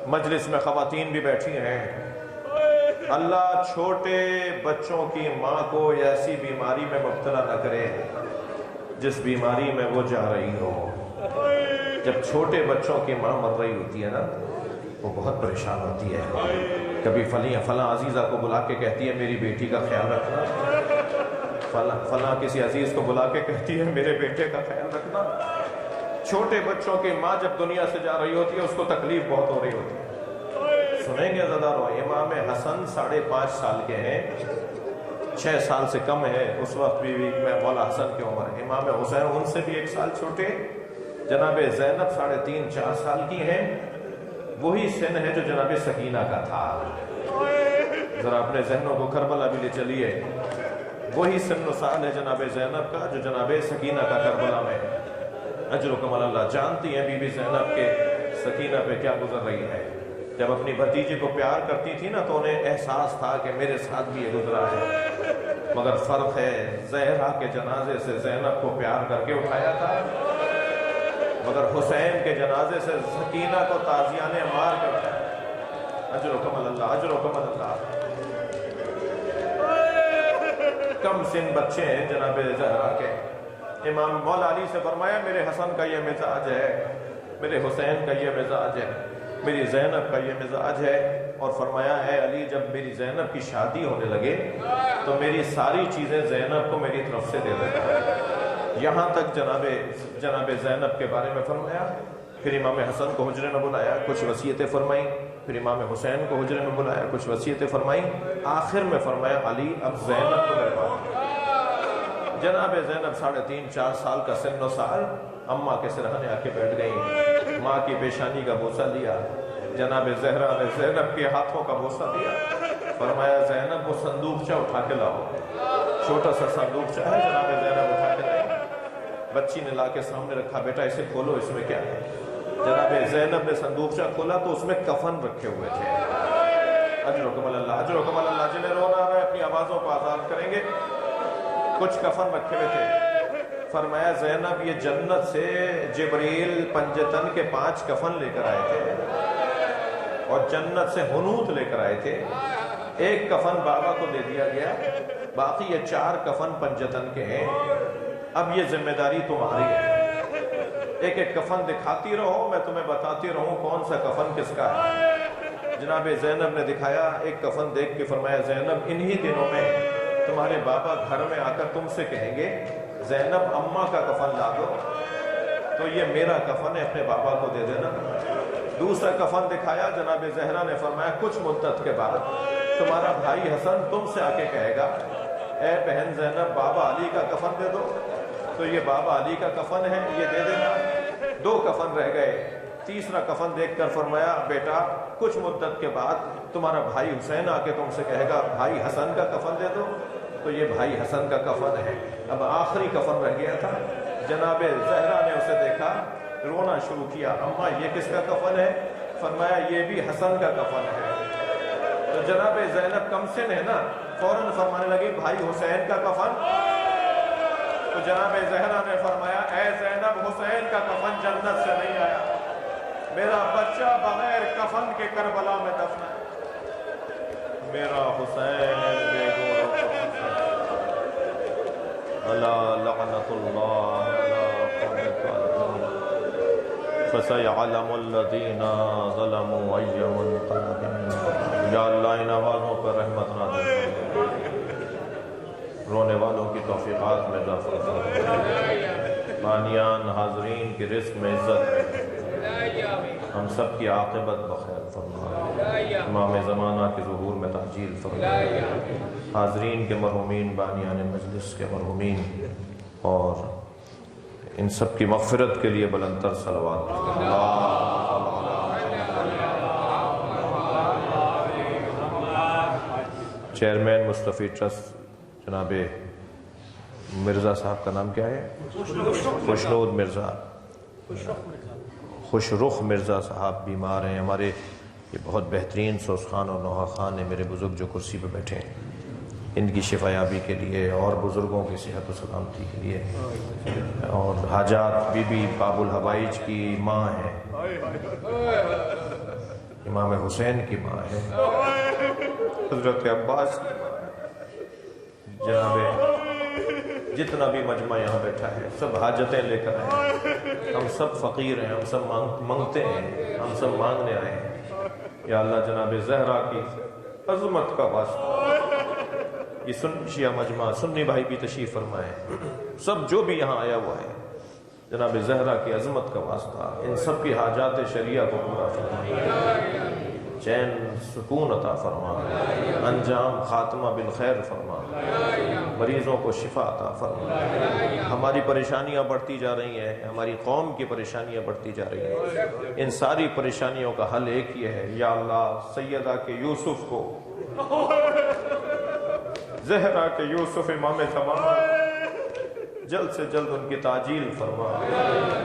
B: مجلس میں خواتین بھی بیٹھی ہیں، اللہ چھوٹے بچوں کی ماں کو ایسی بیماری میں مبتلا نہ کرے جس بیماری میں وہ جا رہی ہو۔ جب چھوٹے بچوں کی ماں مر رہی ہوتی ہے نا، وہ بہت پریشان ہوتی ہے، کبھی فلاں عزیزہ کو بلا کے کہتی ہے میری بیٹی کا خیال رکھنا، فلاں کسی عزیز کو بلا کے کہتی ہے میرے بیٹے کا خیال رکھنا۔ چھوٹے بچوں کی ماں جب دنیا سے جا رہی ہوتی ہے اس کو تکلیف بہت ہو رہی ہوتی ہے۔ سنیں گے عزادارو، امام حسن 5.5 سال کے ہیں، 6 سال سے کم ہے اس وقت بھی مولا حسن کی عمر۔ امام حسین ان سے بھی 1 سال چھوٹے، جناب زینب 3.5-4 سال کی ہیں، وہی سن ہے جو جناب سکینہ کا تھا۔ ذرا اپنے ذہنوں کو کربلا بھی لے چلیے، وہی سن و سال ہے جناب زینب کا جو جناب سکینہ کا کربلا میں ہے۔ اجرکم اللہ۔ جانتی ہیں بی بی زینب کے سکینہ پہ کیا گزر رہی ہے؟ جب اپنی بھتیجی کو پیار کرتی تھی نا تو انہیں احساس تھا کہ میرے ساتھ بھی یہ گزرا ہے، مگر فرق ہے زہرا کے جنازے سے زینب کو پیار کر کے اٹھایا تھا، مگر حسین کے جنازے سے سکینہ کو تازیانے مار کر اٹھایا۔ اجرکم اللہ، اجرکم اللہ۔ کم سن بچے ہیں جناب زہرا کے۔ امام مولا علی سے فرمایا میرے حسن کا یہ مزاج ہے، میرے حسین کا یہ مزاج ہے، میری زینب کا یہ مزاج ہے، اور فرمایا اے علی جب میری زینب کی شادی ہونے لگے تو میری ساری چیزیں زینب کو میری طرف سے دے دینا۔ یہاں تک جناب زینب کے بارے میں فرمایا۔ پھر امام حسن کو حجرے میں بلایا، کچھ وصیتیں فرمائیں، پھر امام حسین کو حجرے میں بلایا، کچھ وصیتیں فرمائیں، آخر میں فرمایا علی اب زینب کو میرے پاس۔ جناب زینب 3.5-4 سال کا سن و سال، اماں کے سرہانے آ کے بیٹھ گئیں، ماں کی پیشانی کا بوسہ لیا، جناب زہرا نے زینب کے ہاتھوں کا بوسہ دیا، فرمایا زینب وہ صندوقچہ اٹھا کے لاؤ۔ چھوٹا سا صندوقچہ ہے، جناب زینب اٹھا کے لائی، بچی نے لا کے سامنے رکھا، بیٹا اسے کھولو اس میں کیا ہے؟ جناب زینب نے صندوقچہ کھولا تو اس میں کفن رکھے ہوئے تھے۔ اجرکم اللہ، اجرکم اللہ۔ جنہیں رونا آ رہا ہے اپنی آوازوں کو آزاد کریں گے۔ کچھ کفن رکھے ہوئے تھے، فرمایا زینب یہ جنت سے جبریل پنجتن کے 5 کفن لے کر آئے تھے، اور جنت سے حنوط لے کر آئے تھے۔ ایک کفن بابا کو دے دیا گیا، باقی یہ 4 کفن پنجتن کے ہیں، اب یہ ذمہ داری تمہاری ہے۔ ایک ایک کفن دکھاتی رہو، میں تمہیں بتاتی رہوں کون سا کفن کس کا ہے۔ جناب زینب نے دکھایا، ایک کفن دیکھ کے فرمایا زینب انہی دنوں میں تمہارے بابا گھر میں آ کر تم سے کہیں گے زینب اماں کا کفن لا دو، تو یہ میرا کفن ہے، اپنے بابا کو دے دینا۔ دوسرا کفن دکھایا، جناب زہرا نے فرمایا کچھ مدت کے بعد تمہارا بھائی حسن تم سے آ کے کہے گا اے بہن زینب بابا علی کا کفن دے دو، تو یہ بابا علی کا کفن ہے، یہ دے دینا۔ 2 کفن رہ گئے، تیسرا کفن دیکھ کر فرمایا بیٹا کچھ مدت کے بعد تمہارا بھائی حسین آ کے تم سے کہے گا بھائی حسن کا کفن دے دو، تو یہ بھائی حسن کا کفن ہے۔ اب آخری کفن رہ گیا تھا، جناب زہرا نے اسے دیکھا، رونا شروع کیا، اماں یہ کس کا کفن ہے؟ فرمایا یہ بھی حسن کا کفن ہے۔ تو جناب زینب کم سن ہے نا، فوراً فرمانے لگی بھائی حسین کا کفن۔ تو جناب زہرا نے فرمایا اے زینب حسین کا کفن جنت سے نہیں آیا، میرا بچہ بغیر کفن کے کربلا میں دفن ہے، میرا حسین بے گور الا لعنت اللہ علی قوم الظالمین فسيعلم الذين ظلموا أي منقلب۔ یا اللہ ان آوازوں پر رحمت نازل فرما، رونے والوں کی توفیقات میں اضافہ فرما، بانیان حاضرین کی رزق میں عزت ہے، ہم سب کی عاقبت بخیر فرما، امام زمانہ کے ظہور میں تعجیل فرما، حاضرین کے مرحومین، بانیان مجلس کے مرحومین، اور ان سب کی مغفرت کے لیے بلند تر صلوات۔ چیئرمین مصطفی ٹرسٹ جناب مرزا صاحب کا نام کیا ہے؟ خوشنود مرزا، خوشرخ مرزا صاحب بیمار ہیں. ہمارے یہ بہت بہترین سوس خان اور نوحہ خان ہیں میرے بزرگ جو کرسی پہ بیٹھے ہیں، ان کی شفا یابی کے لیے اور بزرگوں کی صحت و سلامتی کے لیے. اور حاجات بی بی باب الحوائج کی ماں ہیں، امام حسین کی ماں ہے، حضرت عباس کی ماں ہے. جناب جتنا بھی مجمع یہاں بیٹھا ہے سب حاجتیں لے کر آئے ہیں. ہم سب فقیر ہیں، ہم سب مانگتے ہیں، ہم سب مانگنے آئے ہیں. یا اللہ جناب زہرا کی عظمت کا واسطہ، یہ سنی شیعہ مجمع سنی بھائی بھی تشریف فرمائے، سب جو بھی یہاں آیا ہوا ہے، جناب زہرا کی عظمت کا واسطہ ان سب کی حاجات شریعہ کو پورا فرما، چین سکون عطا فرما، انجام خاتمہ بالخیر فرما، مریضوں کو شفا عطا فرما. ہماری پریشانیاں بڑھتی جا رہی ہیں، ہماری قوم کی پریشانیاں بڑھتی جا رہی ہیں. ان ساری پریشانیوں کا حل ایک ہی ہے، یا اللہ سیدہ کے یوسف کو، زہرا کے یوسف امام زمان، جلد سے جلد ان کی تعجیل فرما،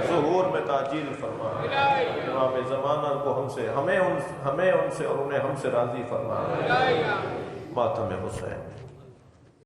B: ظہور میں تعجیل فرما. امام زمانہ کو ہمیں ان سے اور انہیں ہم سے راضی فرما. ماتم حسین.